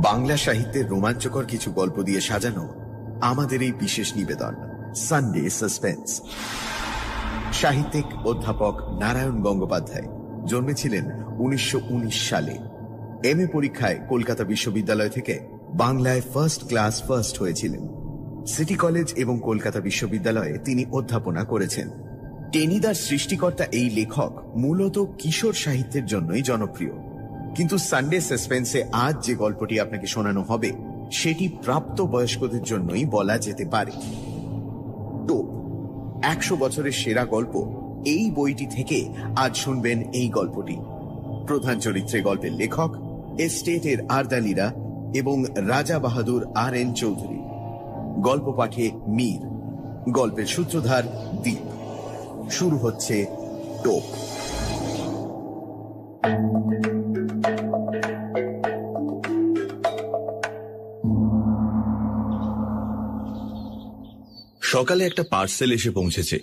বাংলা সাহিত্যের রোমাঞ্চকর কিছু গল্প দিয়ে সাজানো আমাদের এই বিশেষ নিবেদন সানডে সাসপেন্স। সাহিত্যিক অধ্যাপক নারায়ণ গঙ্গোপাধ্যায় জন্মেছিলেন 1919 সালে। এমএ পরীক্ষায় কলকাতা বিশ্ববিদ্যালয় থেকে বাংলায় ফার্স্ট ক্লাস ফার্স্ট হয়েছিলেন। সিটি কলেজ এবং কলকাতা বিশ্ববিদ্যালয়ে তিনি অধ্যাপনা করেছেন। টেনিদার সৃষ্টিকর্তা এই লেখক মূলত কিশোর সাহিত্যের জন্যই জনপ্রিয়, কিন্তু সানডে সাসপেন্সে আজ যে গল্পটি আপনাকে শোনানো হবে সেটি প্রাপ্ত বয়স্কদের জন্যই বলা যেতে পারে। টোপ 100 বছরের সেরা গল্প, এই বইটি থেকে আজ শুনবেন এই গল্পটি। প্রধান চরিত্রে গল্পের লেখক এস্টেটের আরদালিরা এবং রাজা বাহাদুর আর.এন. চৌধুরী। গল্প পাঠে মীর, গল্পের সূত্রধার দ্বীপ। শুরু হচ্ছে টোপ। সকালে একটা পার্সেল এসে পৌঁছেছে।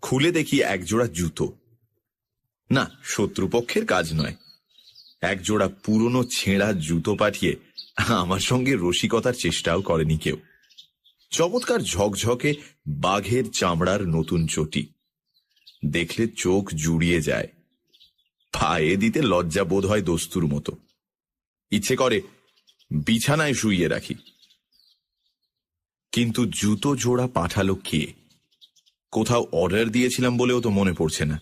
খুলে দেখি একজোড়া জুতো। না, শত্রুপক্ষের কাজ নয়। একজোড়া পুরনো ছেঁড়া জুতো পাঠিয়ে আমার সঙ্গে রসিকতার চেষ্টাও করেনি কেউ। চমৎকার ঝকঝকে বাঘের চামড়ার নতুন চটি, দেখলে চোখ জুড়িয়ে যায়। পায়ে দিতে লজ্জা বোধ হয় দস্তুর মতো, ইচ্ছে করে বিছানায় শুইয়ে রাখি। কিন্তু জুতো জোড়া পাঠালো কে? কোথাও অর্ডার দিয়েছিলাম বলেও তো মনে পড়ছে না।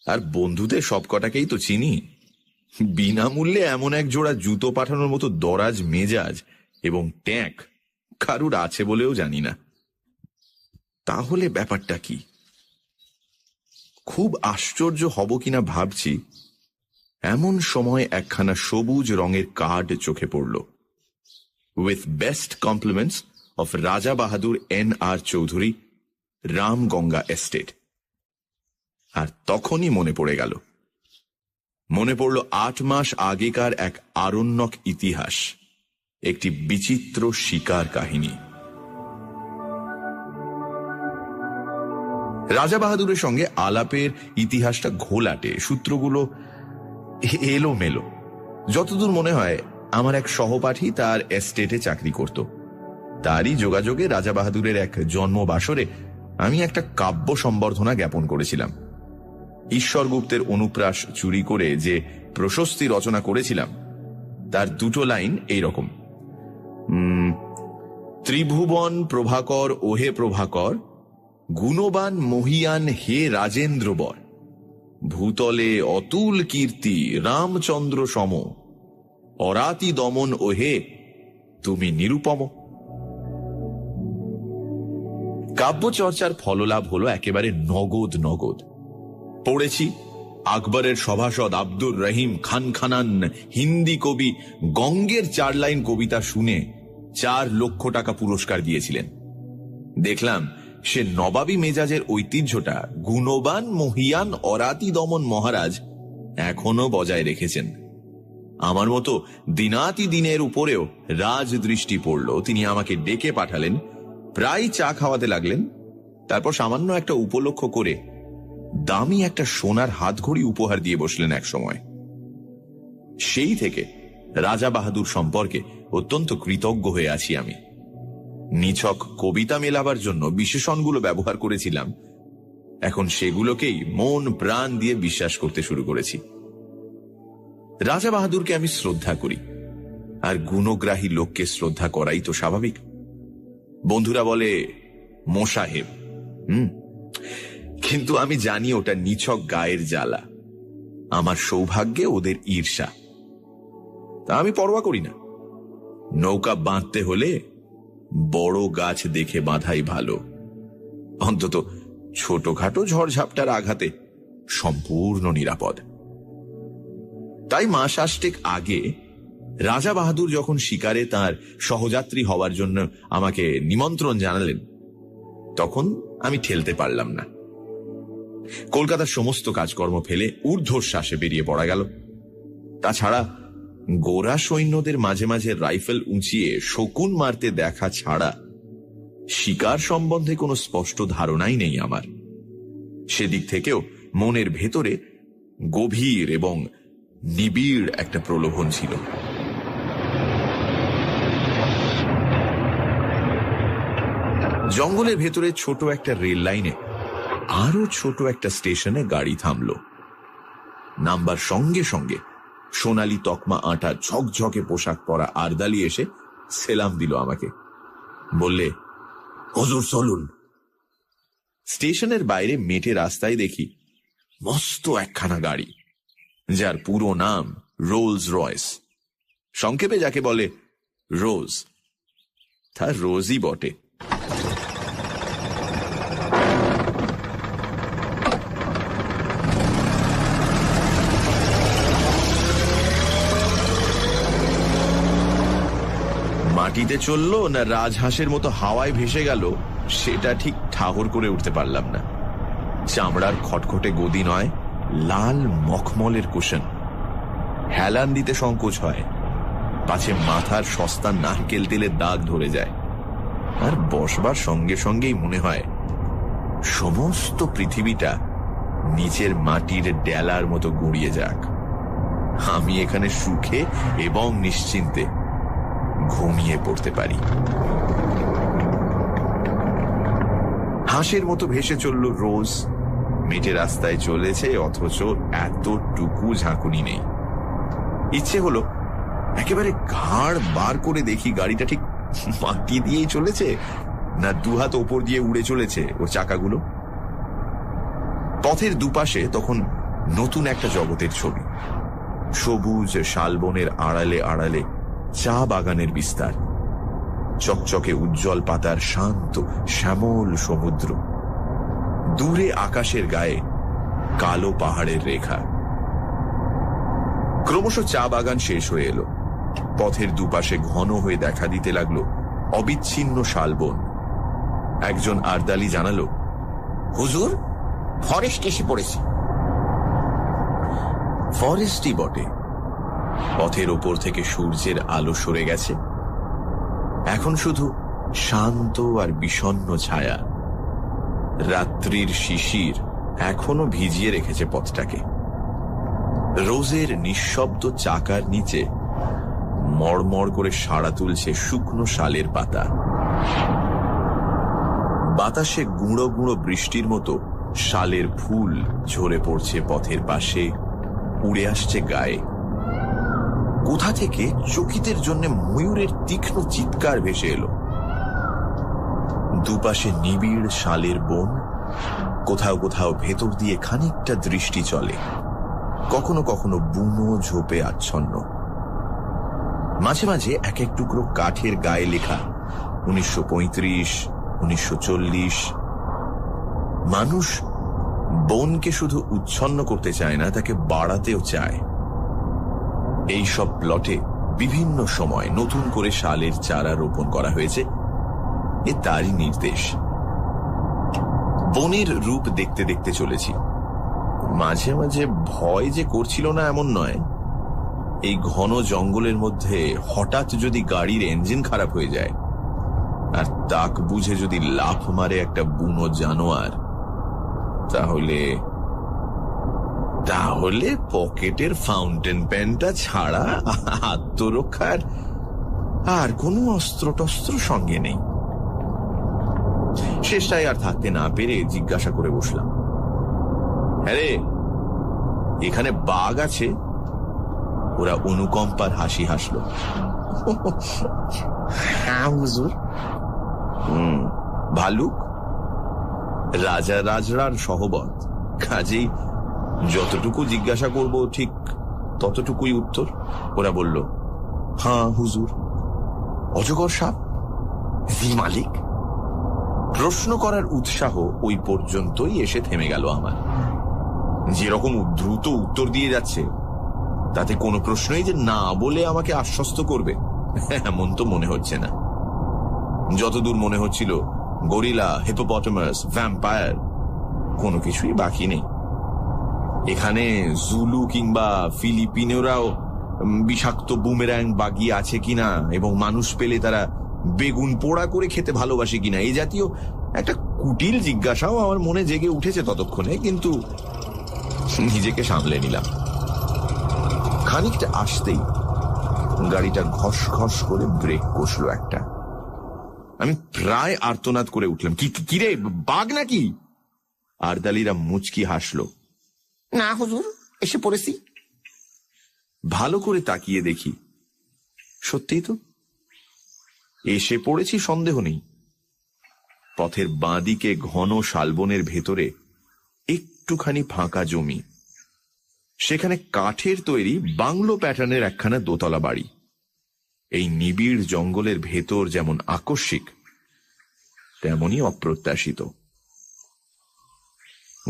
আর বন্ধুদের সবকটাকেই তো চিনি। বিনামূল্যে এমন এক জোড়া জুতো পাঠানোর মতো দরাজ মেজাজ এবং ট্যাঁক কারুর আছে বলেও জানি না। তাহলে ব্যাপারটা কি? খুব আশ্চর্য হব কিনা ভাবছি, এমন সময় একখানা সবুজ রঙের কার্ড চোখে পড়ল। উইথ বেস্ট কমপ্লিমেন্টস অফ রাজা বাহাদুর N.R. চৌধুরী, রামগঙ্গা এস্টেট। আর তখনই মনে পড়ে গেল। মনে পড়ল 8 মাস আগেকার এক আরণ্যক ইতিহাস, একটি বিচিত্র শিকার কাহিনী। রাজা বাহাদুরের সঙ্গে আলাপের ইতিহাসটা ঘোলাটে, সূত্রগুলো এলোমেলো। যতদূর মনে হয় আমার এক সহপাঠী তার এস্টেটে চাকরি করত। তারই যোগাযোগে রাজা বাহাদুরের এক জন্মবাসরে আমি একটা কাব্য সম্বর্ধনা জ্ঞাপন করেছিলাম। ঈশ্বর গুপ্তের অনুপ্রাস চুরি করে যে প্রশস্তি রচনা করেছিলাম তার 2টো লাইন এইরকম: ত্রিভুবন প্রভাকর ওহে প্রভাকর, গুণবান মহিয়ান হে রাজেন্দ্র বর, ভূতলে অতুল কীর্তি রামচন্দ্র সম, অরাতি দমন ওহে তুমি নিরুপম। কাব্যচর্চার ফললাভ হলো একেবারে নগদ নগদ। পড়েছি আকবরের সভাসদ আব্দুর রহিম খান খানান হিন্দি কবি গঙ্গের 4 লাইন কবিতা শুনে 4 লক্ষ টাকা পুরস্কার দিয়েছিলেন। দেখলাম সে নবাবী মেজাজের ঐতিহ্যটা গুণবান মহিয়ান অরাতি দমন মহারাজ এখনো বজায় রেখেছেন। আমার মতো দিনাতি দিনের উপরেও রাজদৃষ্টি পড়ল। তিনি আমাকে ডেকে পাঠালেন, প্রায় চা খাওয়াতে লাগলেন। তারপর সামান্য একটা উপলক্ষ করে দামি একটা সোনার হাতঘড়ি উপহার দিয়ে বসলেন এক সময়। সেই থেকে রাজা বাহাদুর সম্পর্কে অত্যন্ত কৃতজ্ঞ হয়ে আছি আমি। নিছক কবিতা মেলাবার জন্য বিশেষণগুলো ব্যবহার করেছিলাম, এখন সেগুলোকেই মন প্রাণ দিয়ে বিশ্বাস করতে শুরু করেছি। রাজা বাহাদুরকে আমি শ্রদ্ধা করি, আর গুণগ্রাহী লোককে শ্রদ্ধা করাই তো স্বাভাবিক। বন্ধুরা বলে মোসাহেব, কিন্তু আমি জানি ওটা নিছক গায়ের জ্বালা। আমার সৌভাগ্যে ওদের ঈর্ষা, তা আমি পরোয়া করি না। নৌকা বাঁধতে হলে বড় গাছ দেখে বাঁধাই ভালো, অন্তত ছোটখাটো ঝড়ঝাপটার আঘাতে সম্পূর্ণ নিরাপদ। তাই মাস 8 আগে রাজা বাহাদুর যখন শিকারে তার সহযাত্রী হওয়ার জন্য আমাকে নিমন্ত্রণ জানালেন, তখন আমি ঠেলতে পারলাম না। কলকাতার সমস্ত কাজকর্ম ফেলে ঊর্ধ্বশ্বাসে বেরিয়ে পড়া গেল। তাছাড়া গোরা সৈন্যদের মাঝে মাঝে রাইফেল উঁচিয়ে শকুন মারতে দেখা ছাড়া শিকার সম্বন্ধে কোনো স্পষ্ট ধারণাই নেই আমার। সেদিক থেকেও মনের ভেতরে গভীর এবং নিবিড় একটা প্রলোভন ছিল। জঙ্গলের ভেতরে ছোট একটা রেল লাইনে আরো ছোট একটা স্টেশনে গাড়ি থামল। নামবার সঙ্গে সঙ্গে সোনালি তকমা আটা ঝকঝকে পোশাক পরা আরদালি এসে সেলাম দিল আমাকে। বললে, হুজুর চলুন। স্টেশনের বাইরে মেটে রাস্তায় দেখি মস্ত একখানা গাড়ি, যার পুরো নাম রোলস রয়েস, সংক্ষেপে যাকে বলে রোজ। তার রোজই বটে। মাটিতে চললো না রাজহাঁসের মতো হাওয়ায় ভেসে গেল সেটা ঠিক ঠাহর করে উঠতে পারলাম না। চামড়ার খটখটে গদি নয়, লাল মখমলের কুশন। হেলান দিতে সংকোচ হয়, পাছে মাথার সস্তা নারকেল তেলের দাগ ধরে যায়। আর বসবার সঙ্গে সঙ্গেই মনে হয় সমস্ত পৃথিবীটা নিচের মাটির ডেলার মতো গুঁড়িয়ে যাক, আমি এখানে সুখে এবং নিশ্চিন্তে ঘুমিয়ে পড়তে পারি। হাঁসের মতো ভেসে চলল রোজ। মেটে রাস্তায় চলেছে, অথচ এতটুকু ঝাঁকুনি নেই। ইচ্ছে হলো একেবারে ঘাড় বার করে দেখি গাড়িটা ঠিক মাটি দিয়েই চলেছে না দুহাত ওপর দিয়ে উড়ে চলেছে ওর চাকাগুলো। পথের দুপাশে তখন নতুন একটা জগতের ছবি। সবুজ শালবনের আড়ালে আড়ালে চা বাগানের বিস্তার, চকচকে উজ্জ্বল পাতার শান্ত শ্যামল সমুদ্র, দূরে আকাশের গায়ে কালো পাহাড়ের রেখা। ক্রমশ চা বাগান শেষ হয়ে এলো। পথের দুপাশে ঘন হয়ে দেখা দিতে লাগলো অবিচ্ছিন্ন শালবন। একজন আরদালি জানালো, হুজুর, ফরেস্ট এসে পড়েছে। ফরেস্টই বটে। পথের ওপর থেকে সূর্যের আলো সরে গেছে, এখন শুধু শান্ত আর বিষণ্ণ ছায়া। রাত্রির শিশির এখনো ভিজিয়ে রেখেছে পথটাকে। রোজের নিঃশব্দ চাকার নিচে মড়মড় করে সাড়া তুলছে শুকনো শালের পাতা। বাতাসে গুঁড়ো গুঁড়ো বৃষ্টির মতো শালের ফুল ঝরে পড়ছে পথের পাশে, উড়ে আসছে গায়ে। কোথা থেকে চকিতের জন্য ময়ূরের তীক্ষ্ণ চিৎকার ভেসে এলো। দুপাশে নিবিড় শালের বন, কোথাও কোথাও ভেতর দিয়ে খানিকটা দৃষ্টি চলে, কখনো কখনো বুনো ঝোপে আচ্ছন্ন। মাঝে মাঝে এক এক টুকরো কাঠের গায়ে লেখা 1935, 1940। মানুষ বনকে শুধু উচ্ছন্ন করতে চায় না, তাকে বাড়াতেও চায়। এই সব প্লটে বিভিন্ন সময় নতুন করে শালের চারা রোপণ করা হয়েছে, এ তারই নির্দেশ। বনের রূপ দেখতে দেখতে চলেছি। মাঝে মাঝে ভয় যে করছিল না এমন নয়। এই ঘন জঙ্গলের মধ্যে হঠাৎ যদি গাড়ির ইঞ্জিন খারাপ হয়ে যায় আর তাক বুঝে যদি লাফ মারে একটা বুনো জানোয়ার, তাহলে তাহলে পকেটের ফাউন্টেন পেনটা ছাড়া আত্মরক্ষার আর কোনো অস্ত্র টস্ত্র সঙ্গে নেই। শেষটায় আর থাকতে না পেরে জিজ্ঞাসা করে বসলাম, হ্যাঁ রে, এখানে বাঘ আছে? ওরা অনুকম্পার হাসি হাসল। হ্যাঁ হুজুর। ভালুক? রাজা রাজরার সহবত, কাজেই যতটুকু জিজ্ঞাসা করব ঠিক ততটুকুই উত্তর। ওরা বলল, হ্যাঁ হুজুর। অজগর সাপ? জি মালিক। প্রশ্ন করার উৎসাহ ওই পর্যন্তই এসে থেমে গেল আমার। যেরকম দ্রুত উত্তর দিয়ে যাচ্ছে, তাতে কোনো প্রশ্নই যে না বলে আমাকে আশ্বস্ত করবে এমন তো মনে হচ্ছে না। যতদূর মনে হচ্ছিল গরিলা, হিপোপটেমাস, ভ্যাম্পায়ার কোনো কিছুই বাকি নেই। এখানে জুলু কিংবা ফিলিপিনোরাও বিষাক্ত বুমেরাং বাগিয়ে আছে কিনা এবং মানুষ পেলে তারা বেগুন পোড়া করে খেতে ভালোবাসে কিনা, এই জাতীয় একটা কুটিল জিজ্ঞাসাও আমার মনে জেগে উঠেছে ততক্ষণে, কিন্তু নিজেকে সামলে নিলাম। খানিকটা আসতেই গাড়িটা ঘস ঘস করে ব্রেক কষল একটা, আমি প্রায় আর্তনাদ করে উঠলাম, কিরে বাঘ নাকি? আরদালিরা মুচকি হাসল। না হুজুর, এসে পড়েছি। ভালো করে তাকিয়ে দেখি, সত্যিই তো এসে পড়েছি, সন্দেহ নেই। পথের বাঁদিকে ঘন শালবনের ভেতরে একটুখানি ফাঁকা জমি, সেখানে কাঠের তৈরি বাংলো প্যাটার্নের একখানা দোতলা বাড়ি। এই নিবিড় জঙ্গলের ভেতর যেমন আকস্মিক, তেমনি অপ্রত্যাশিত।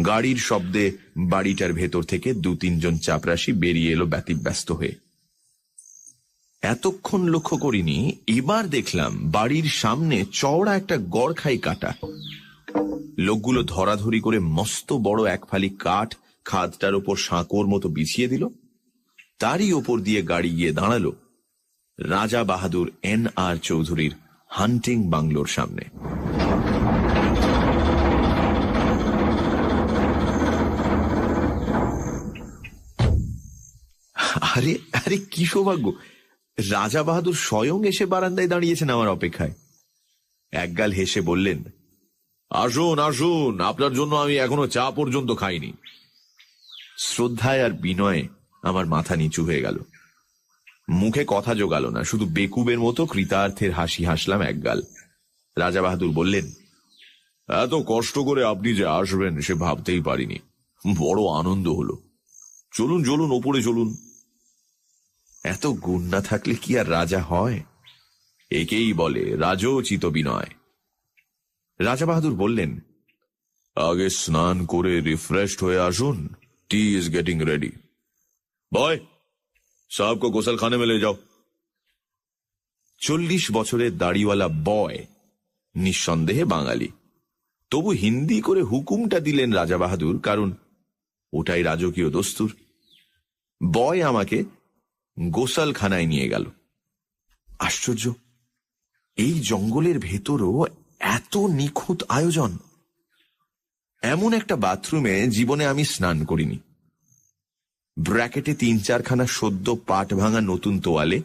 গাড়ির শব্দে বাড়িটার ভেতর থেকে 2-3 জন চাপরাশি বেরিয়ে এলো ব্যতিব্যস্ত হয়ে। এতক্ষণ লক্ষ্য করিনি, এবার দেখলাম বাড়ির সামনে চওড়া একটা গড়খাই কাটা। লোকগুলো ধরাধরি করে মস্ত বড় এক ফালি কাঠ খাদটার ওপর সাঁকোর মতো বিছিয়ে দিল। তারই ওপর দিয়ে গাড়ি গিয়ে দাঁড়ালো রাজা বাহাদুর N.R. চৌধুরীর হান্টিং বাংলোর সামনে। আরে আরে কি সৌভাগ্য! রাজা বাহাদুর স্বয়ং এসে বারান্দায় দাঁড়িয়েছেন আমার অপেক্ষায়। একগাল হেসে বললেন, আসুন আসুন, আপনার জন্য আমি এখনো চা পর্যন্ত খাইনি। শ্রদ্ধায় আর বিনয়ে আমার মাথা নিচু হয়ে গেল। মুখে কথা জোগালো না, শুধু বেকুবের মতো কৃতার্থের হাসি হাসলাম একগাল। রাজা বাহাদুর বললেন, এত কষ্ট করে আপনি যে আসবেন সে ভাবতেই পারিনি, বড় আনন্দ হলো। চলুন চলুন, ওপরে চলুন। এত গুণ না থাকলে কি আর রাজা হয়? একেই বলে রাজোচিত বিনয়। রাজা বাহাদুর বললেন, আগে স্নান করে রিফ্রেশড হয়ে আসুন, টি ইজ গেটিং রেডি। বয়, সাহেব কো গোসলখানে में ले जाओ। 40 বছরের দাড়িওয়ালা বয়, নিঃসন্দেহে বাঙালি, তবু হিন্দি করে হুকুমটা দিলেন রাজা বাহাদুর, কারণ ওটাই রাজকীয় দস্তুর। বয় আমাকে গোসলখানায় নিয়ে গেল। আশ্চর্য, এই জঙ্গলের ভেতরও এত নিখুঁত আয়োজন। এমন একটা বাথরুমে জীবনে আমি স্নান করিনি। ব্র্যাকেটে 3-4 খানা সদ্য পাট ভাঙা নতুন তোয়ালে,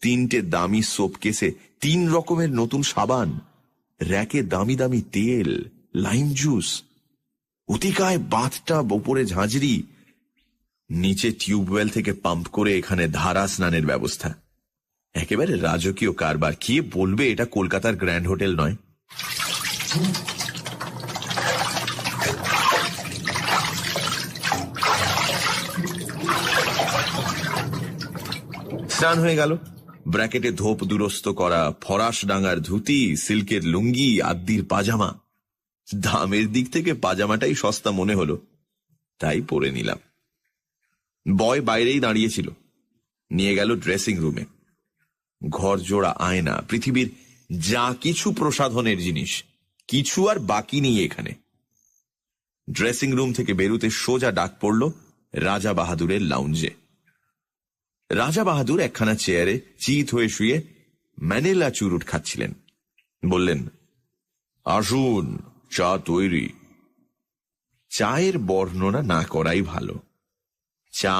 3টে দামি সোপ কেসে 3 রকমের নতুন সাবান, র্যাকে দামি দামি তেল, লাইম জুস, অতিকায় বাথটাব, ওপরে ঝাঁঝরি, নিচে টিউবওয়েল থেকে পাম্প করে এখানে ধারা স্নানের ব্যবস্থা। একেবারে রাজকীয় কারবার। কে বলবে এটা কলকাতার গ্র্যান্ড হোটেল নয়? স্নান হয়ে গেল। ব্র্যাকেটে ধোপ দুরস্ত করা ফরাস ডাঙ্গার ধুতি, সিল্কের লুঙ্গি, আদ্যির পাজামা। দামের দিক থেকে পাজামাটাই সস্তা মনে হলো, তাই পরে নিলাম। বয় বাইরেই দাঁড়িয়েছিল, নিয়ে গেল ড্রেসিং রুমে। ঘর জোড়া আয়না, পৃথিবীর যা কিছু প্রসাধনের জিনিস, কিছু আর বাকি নেই এখানে। ড্রেসিং রুম থেকে বেরুতে সোজা ডাক পড়ল রাজা বাহাদুরের লাউঞ্জে। রাজা বাহাদুর একখানা চেয়ারে চিত হয়ে শুয়ে ম্যানিলা চুরুট খাচ্ছিলেন। বললেন, আসুন, চা তৈরি। চায়ের বর্ণনা না করাই ভালো। চা,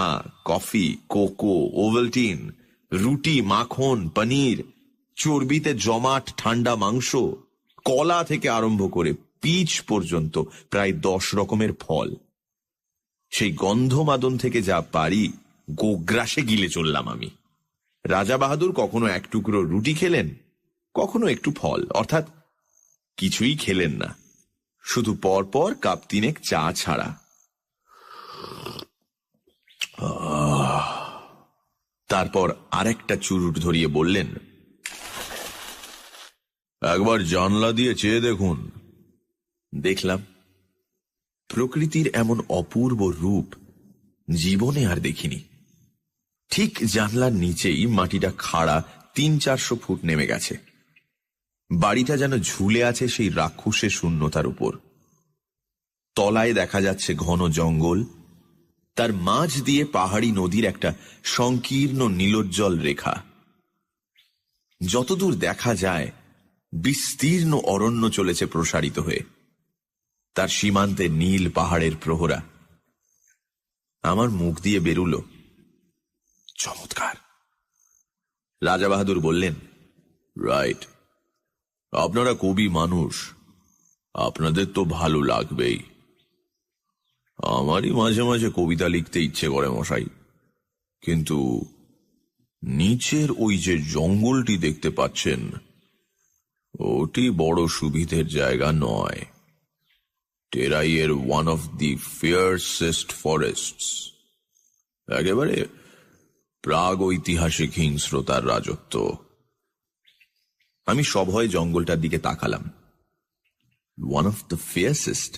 কফি, কোকো, ওভালটিন, রুটি, মাখন, পনির, চর্বিতে জমাট ঠান্ডা মাংস, কলা থেকে আরম্ভ করে পিচ পর্যন্ত প্রায় 10 রকমের ফল। সেই গন্ধমাদন থেকে যা পারি গোগ্রাসে গিলে চললাম আমি। রাজা বাহাদুর কখনো 1 টুকরো রুটি খেলেন, কখনো একটু ফল, অর্থাৎ কিছুই খেলেন না, শুধু পরপর কাপ 3 চা ছাড়া। তারপর আরেকটা চুরুট ধরিয়ে বললেন, একবার জানলা দিয়ে চেয়ে দেখুন। দেখলাম। প্রকৃতির এমন অপূর্ব রূপ জীবনে আর দেখিনি। ঠিক জানলার নিচেই মাটিটা খাড়া 300-400 ফুট নেমে গেছে। বাড়িটা যেন ঝুলে আছে সেই রাক্ষসের শূন্যতার উপর। তলায় দেখা যাচ্ছে ঘন জঙ্গল, তার মাঝ দিয়ে পাহাড়ি নদীর একটা সংকীর্ণ নীলোজ্জ্বল রেখা। যতদূর দেখা যায় বিস্তীর্ণ অরণ্য চলেছে প্রসারিত হয়ে, তার সীমান্তে নীল পাহাড়ের প্রহরা। আমার মুখ দিয়ে বেরুল, চমৎকার। রাজা বাহাদুর বললেন, রাইট, আপনারা কবি মানুষ, আপনাদের তো ভালো লাগবেই। আমারই মাঝে মাঝে কবিতা লিখতে ইচ্ছে করে মশাই, কিন্তু নিচের ওই যে জঙ্গলটি দেখতে পাচ্ছেন, ওটি বড় সুবিধের জায়গা নয়। টেরাইয়ের ওয়ান অফ দি ফিয়ার্সেস্ট ফরেস্টস, একেবারে প্রাগ ঐতিহাসিক হিংস্রতার রাজত্ব। আমি সভয়ে জঙ্গলটার দিকে তাকালাম। ওয়ান অফ দ্য ফিয়ার্সেস্ট,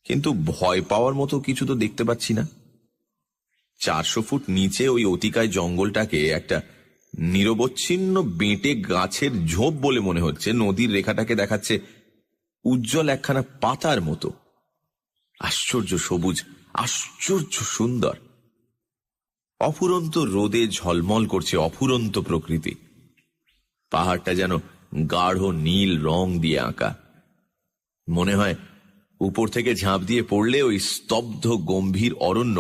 কিন্তু ভয় পাওয়ার মতো কিছু তো দেখতে পাচ্ছি না। 400 ফুট নিচে ওই অতিকায় জঙ্গলটাকে একটা নিরবচ্ছিন্ন বেঁটে গাছের ঝোপ বলে মনে হচ্ছে। নদীর রেখাটাকে দেখাচ্ছে উজ্জ্বল একখানা পাতার মতো। আশ্চর্য সবুজ, আশ্চর্য সুন্দর। অফুরন্ত রোদে ঝলমল করছে অফুরন্ত প্রকৃতি। পাহাড়টা যেন গাঢ় নীল রং দিয়ে আঁকা। মনে হয় উপর থেকে ঝাঁপ দিয়ে পড়লে ওই স্তব্ধ গম্ভীর অরণ্য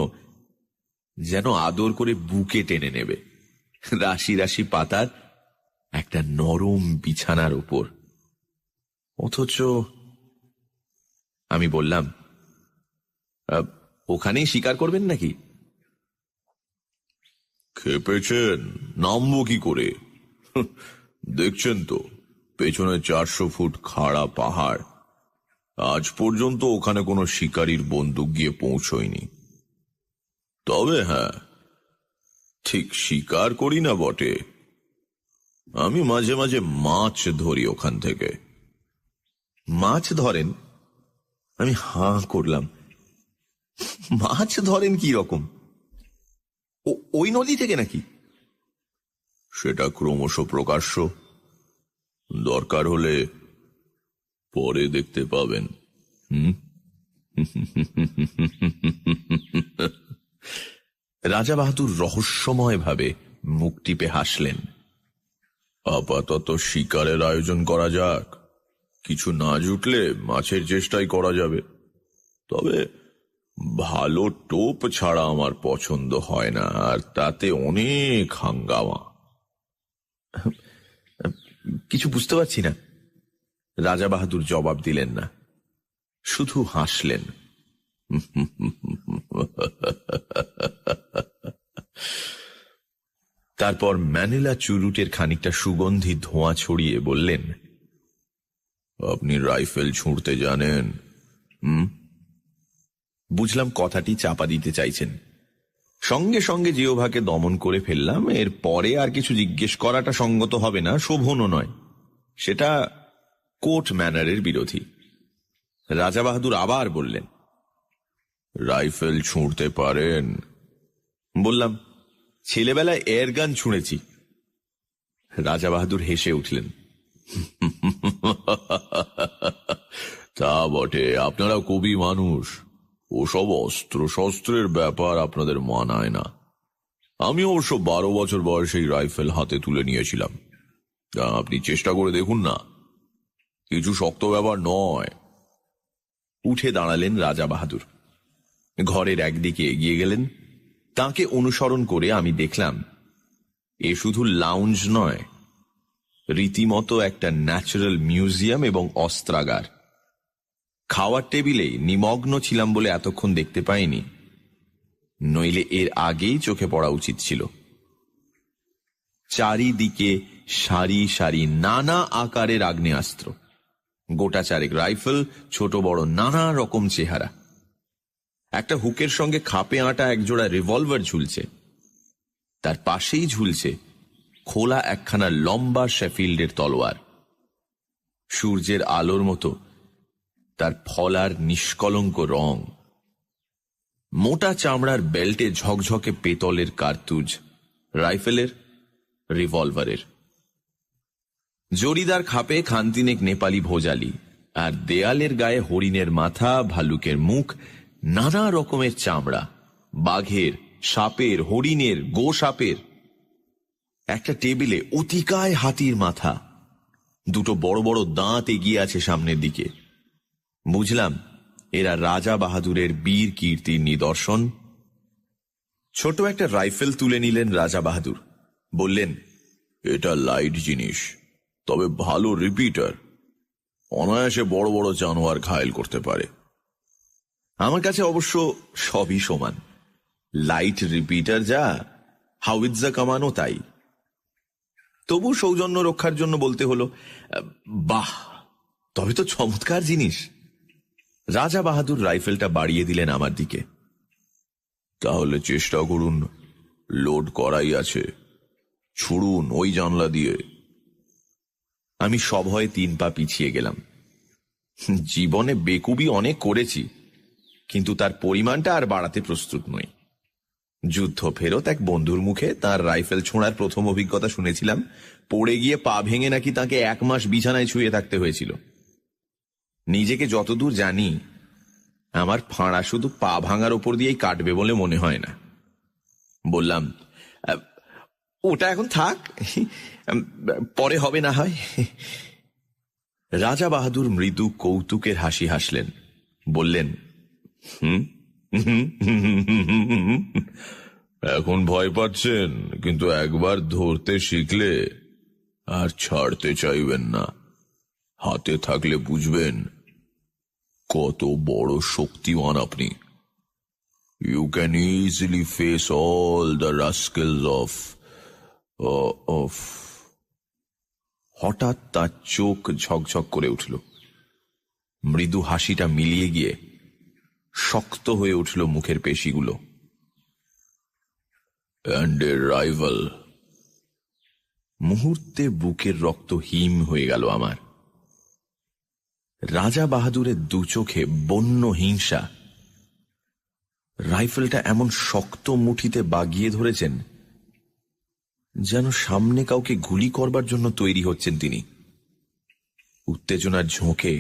যেন আদর করে বুকে টেনে নেবে, রাশি রাশি পাতার একটা নরম বিছানার উপর। অথচ আমি বললাম, ওখানেই শিকার করবেন নাকি? খেপেছেন? নামবো কি করে? দেখছেন তো পেছনে 400 ফুট খাড়া পাহাড়। আজ পর্যন্ত ওখানে কোনো শিকারীর বন্দুক গিয়ে পৌঁছয়নি। তবে হ্যাঁ, ঠিক শিকার করি না বটে, আমি মাঝে মাঝে মাছ ধরি ওখান থেকে। মাছ ধরেন? আমি হাঁ করলাম। মাছ ধরেন কি রকম? ওই নদী থেকে নাকি? সেটা ক্রমশ প্রকাশ্য, দরকার হলে পরে দেখতে পাবেন। রাজা বাহাদুর রহস্যময় ভাবে মুখ টিপে হাসলেন। আপাতত শিকারের আয়োজন করা যাক, কিছু না জুটলে মাছের চেষ্টাই করা যাবে। তবে ভালো টোপ ছাড়া আমার পছন্দ হয় না, আর তাতে অনেক হাঙ্গামা। কিছু বুঝতে পারছি না। রাজা বাহাদুর জবাব দিলেন না, শুধু হাসলেন। তারপর ম্যানিলা চুরুটের খানিকটা সুগন্ধি ধোঁয়া ছড়িয়ে বললেন, আপনি রাইফেল ছুঁড়তে জানেন? বুঝলাম কথাটি চাপা দিতে চাইছেন। সঙ্গে সঙ্গে জিওভাকে দমন করে ফেললাম। এর পরে আর কিছু জিজ্ঞেস করাটা সঙ্গত হবে না, শোভনও নয়। সেটা কোর্ট ম্যানারের বিরোধী। রাজা বাহাদুর আবার বললেন, রাইফেল ছুঁড়তে পারেন? বললাম, ছেলেবেলায় এয়ারগান ছুঁড়েছি। রাজা বাহাদুর হেসে উঠলেন। তা বটে, আপনারা কবি মানুষ, ওসব অস্ত্র শস্ত্রের ব্যাপার আপনাদের মানায় না। আমি অবশ্য 12 বছর বয়সে রাইফেল হাতে তুলে নিয়েছিলাম। আপনি চেষ্টা করে দেখুন না, কিছু শক্ত ব্যাপার নয়। উঠে দাঁড়ালেন রাজা বাহাদুর, ঘরের একদিকে এগিয়ে গেলেন। তাকে অনুসরণ করে আমি দেখলাম এ শুধু লাউঞ্জ নয়, রীতিমতো একটা ন্যাচারাল মিউজিয়াম এবং অস্ত্রাগার। খাওয়ার টেবিলেই নিমগ্ন ছিলাম বলে এতক্ষণ দেখতে পাইনি, নইলে এর আগেই চোখে পড়া উচিত ছিল। চারিদিকে সারি সারি নানা আকারের আগ্নেয়াস্ত্র, গোটা চারেক রাইফেল, ছোট বড় নানা রকম চেহারা। একটা হুকের সঙ্গে খাপে আঁটা একজোড়া রিভলভার ঝুলছে। তার পাশেই ঝুলছে খোলা একখানা লম্বা শেফিল্ডের তলোয়ার। সূর্যের আলোর মতো তার ফলার নিষ্কলঙ্ক রং। মোটা চামড়ার বেল্টে ঝকঝকে পেতলের কার্তুজ, রাইফেলের, রিভলভারের। জরিদার খাপে খানতিনেক নেপালি ভোজালি, আর দেয়ালের গায়ে হরিণের মাথা, ভালুকের মুখ, নানা রকমের চামড়া, বাঘের, সাপের, হরিণের, গো সাপের। একটা টেবিলে অতিকায় হাতির মাথা, দুটো বড় বড় দাঁত এগিয়ে আছে সামনের দিকে। বুঝলাম এরা রাজা বাহাদুরের বীর কীর্তির নিদর্শন। ছোট একটা রাইফেল তুলে নিলেন রাজা বাহাদুর, বললেন, এটা লাইট জিনিস, তবে ভালো রিপিটার অনায়াসে বড় বড় জানোয়ার ঘায়েল করতে পারে। আমার কাছে অবশ্য সবই সমান, লাইট রিপিটার যা, হাউইৎজা কামানো তাই। তবু সৌজন্য রক্ষার জন্য বলতে হলো, বাহ, তবে তো চমৎকার জিনিস। রাজা বাহাদুর রাইফেলটা বাড়িয়ে দিলেন আমার দিকে। তাহলে চেষ্টা করুন, লোড করাই আছে, ছুড়ুন ওই জানলা দিয়ে। আমি সভয়ে 3 পা পিছিয়ে গেলাম। জীবনে বেকুবি অনেক করেছি, কিন্তু তার পরিমাণটা আর বাড়াতে প্রস্তুত নই। যুদ্ধ ফেরত এক বন্ধুর মুখে তার রাইফেল ছোঁড়ার প্রথম অভিজ্ঞতা শুনেছিলাম। পড়ে গিয়ে পা ভেঙে নাকি তাকে 1 মাস বিছানায় শুয়ে থাকতে হয়েছিল। নিজেকে যতদূর জানি, আমার ফাঁড়া শুধু পা ভাঙার ওপর দিয়েই কাটবে বলে মনে হয় না। বললাম, ওটা এখন থাক, পরে হবে না হয়। রাজা বাহাদুর মৃদু কৌতুকের হাসি হাসলেন, বললেন, এখন ভয় পাচ্ছেন, কিন্তু একবার ধরতে শিখলে আর ছাড়তে চাইবেন না। হাতে থাকলে বুঝবেন কত বড় শক্তিমান আপনি। You can easily face all the rascals of. হঠাৎ তার চোখ ঝকঝক করে উঠল। মৃদু হাসিটা মিলিয়ে গিয়ে শক্ত হয়ে উঠল মুখের পেশিগুলো। And a rival. মুহূর্তে বুকের রক্ত হিম হয়ে গেল আমার। রাজা বাহাদুরের 2 চোখে বন্য হিংসা। রাইফেলটা এমন শক্ত মুঠিতে বাগিয়ে ধরেছেন যেন সামনে কাউকে গুলি করবার জন্য তৈরি হচ্ছেন তিনি। উত্তেজনার ঝোঁকে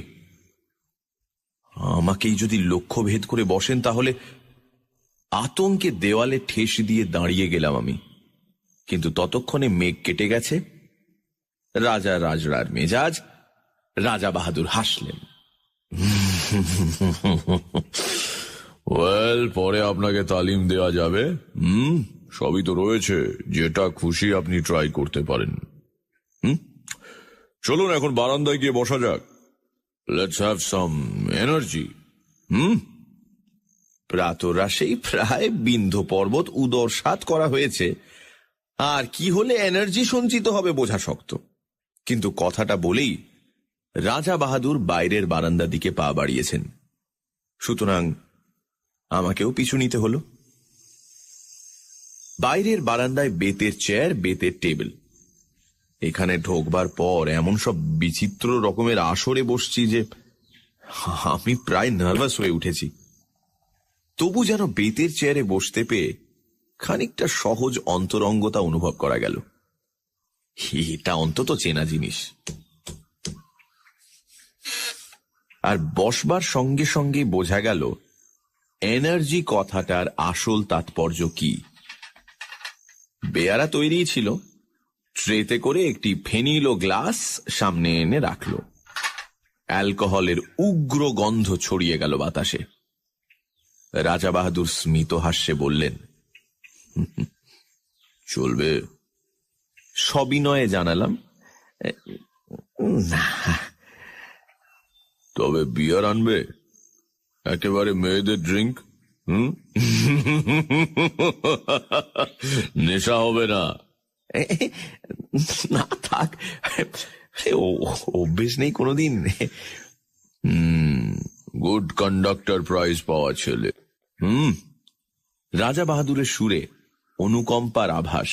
আমাকেই যদি লক্ষ্য ভেদ করে বসেন, তাহলে আতঙ্কে দেওয়ালে ঠেস দিয়ে দাঁড়িয়ে গেলাম আমি। কিন্তু ততক্ষণে মেঘ কেটে গেছে। রাজা রাজরার মেজাজ। রাজা বাহাদুর হাসলেন। ওয়েল, পরে আপনাকে তালিম দেওয়া যাবে। সবই তো রয়েছে, যেটা খুশি আপনি ট্রাই করতে পারেন। চলুন এখন বারান্দায় গিয়ে বসা যাক। Let's have some energy. প্রাতরাশেই প্রায় বিন্ধ্য পর্বত উদরসাৎ করা হয়েছে, আর কি হলে এনার্জি সঞ্চিত হবে বোঝা শক্ত। কিন্তু কথাটা বলেই রাজা বাহাদুর বাইরের বারান্দার দিকে পা বাড়িয়েছেন। সুতরাং আমাকেও পিছু নিতে হলো। বাইরের বারান্দায় বেতের চেয়ার, বেতের টেবিল। এখানে ঢোকবার পর এমন সব বিচিত্র রকমের আসরে বসছি যে আমি প্রায় নার্ভাস হয়ে উঠেছি। তবু যেন বেতের চেয়ারে বসতে পেয়ে খানিকটা সহজ অন্তরঙ্গতা অনুভব করা গেল। এটা অন্তত চেনা জিনিস। আর বসবার সঙ্গে সঙ্গে বোঝা গেল এনার্জি কথাটার আসল তাৎপর্য কি। বেয়ারা তৈরি ছিল, ট্রেতে করে একটি ফেনিল ও গ্লাস সামনে এনে রাখল। অ্যালকোহলের উগ্র গন্ধ ছড়িয়ে গেল বাতাসে। রাজা বাহাদুর স্মিত হাস্যে বললেন, চলবে? সবিনয়ে জানালাম, না। তবে বিয়ার আনবে? একেবারে মেয়েদের ড্রিঙ্ক। নেশা হবে না? না থাক, অভ্যেস নেই কোনোদিন। গুড কন্ডাক্টর প্রাইজ পাওয়া ছেলে। রাজা বাহাদুরের সুরে অনুকম্পার আভাস।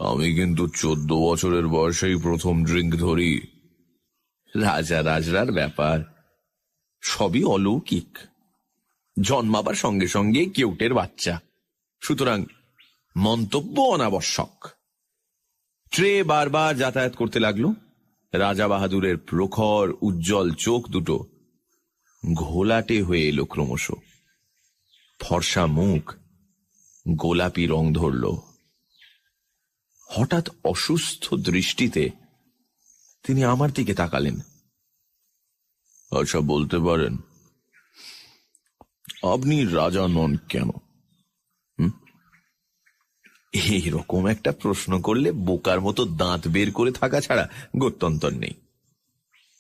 আমি কিন্তু 14 বছরের বয়সেই প্রথম ড্রিঙ্ক ধরি। রাজা রাজরার ব্যাপার সবই অলৌকিক। জন্মাবার সঙ্গে সঙ্গে কেউটের বাচ্চা, সুতরাং মন্তব্য অনাবশ্যক। ট্রে বারবার যাতায়াত করতে লাগলো। রাজা বাহাদুরের প্রখর উজ্জ্বল চোখ দুটো ঘোলাটে হয়ে এলো ক্রমশ। ফর্সা মুখ গোলাপি রং ধরল। হঠাৎ অসুস্থ দৃষ্টিতে তিনি আমার দিকে তাকালেন। আচ্ছা, বলতে পারেন আপনি রাজা নন কেন? এইরকম একটা প্রশ্ন করলে বোকার মতো দাঁত বের করে থাকা ছাড়া গত্যন্তর নেই।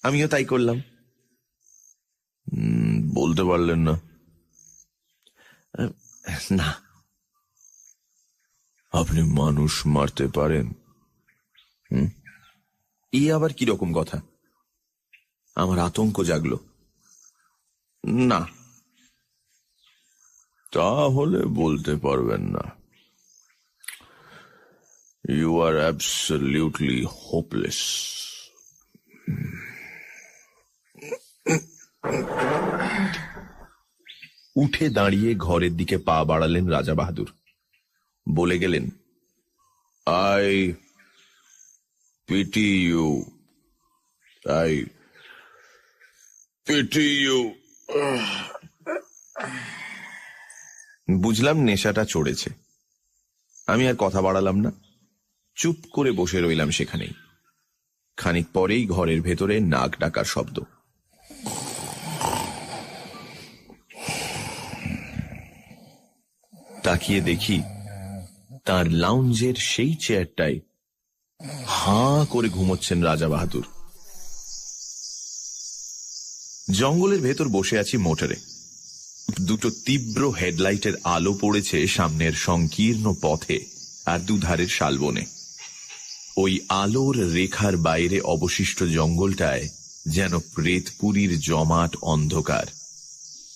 আমিও তাই করলাম। বলতে পারলেন না? না। আপনি মানুষ মারতে পারেন? এ আবার কিরকম কথা? আমার আতঙ্ক জাগলো। না। তাহলে বলতে পারবেন না। You are absolutely hopeless. উঠে দাঁড়িয়ে ঘরের দিকে পা বাড়ালেন রাজা বাহাদুর। বলে গেলেন, I pity you, I pity you. বুঝলাম নেশাটা চড়েছে। আমি আর কথা বাড়ালাম না, চুপ করে বসে রইলাম সেখানেই। খানিক পরেই ঘরের ভেতরে নাক ডাকার শব্দ। তাকিয়ে দেখি তার লাউঞ্জের সেই চেয়ারটায় হাঁ করে ঘুমোচ্ছেন রাজা বাহাদুর। জঙ্গলের ভেতর বসে আছি মোটরে। দুটো তীব্র হেডলাইটের আলো পড়েছে সামনের সংকীর্ণ পথে আর দুধারের শালবনে। ওই আলোর রেখার বাইরে অবশিষ্ট জঙ্গলটায় যেন প্রেতপুরীর জমাট অন্ধকার।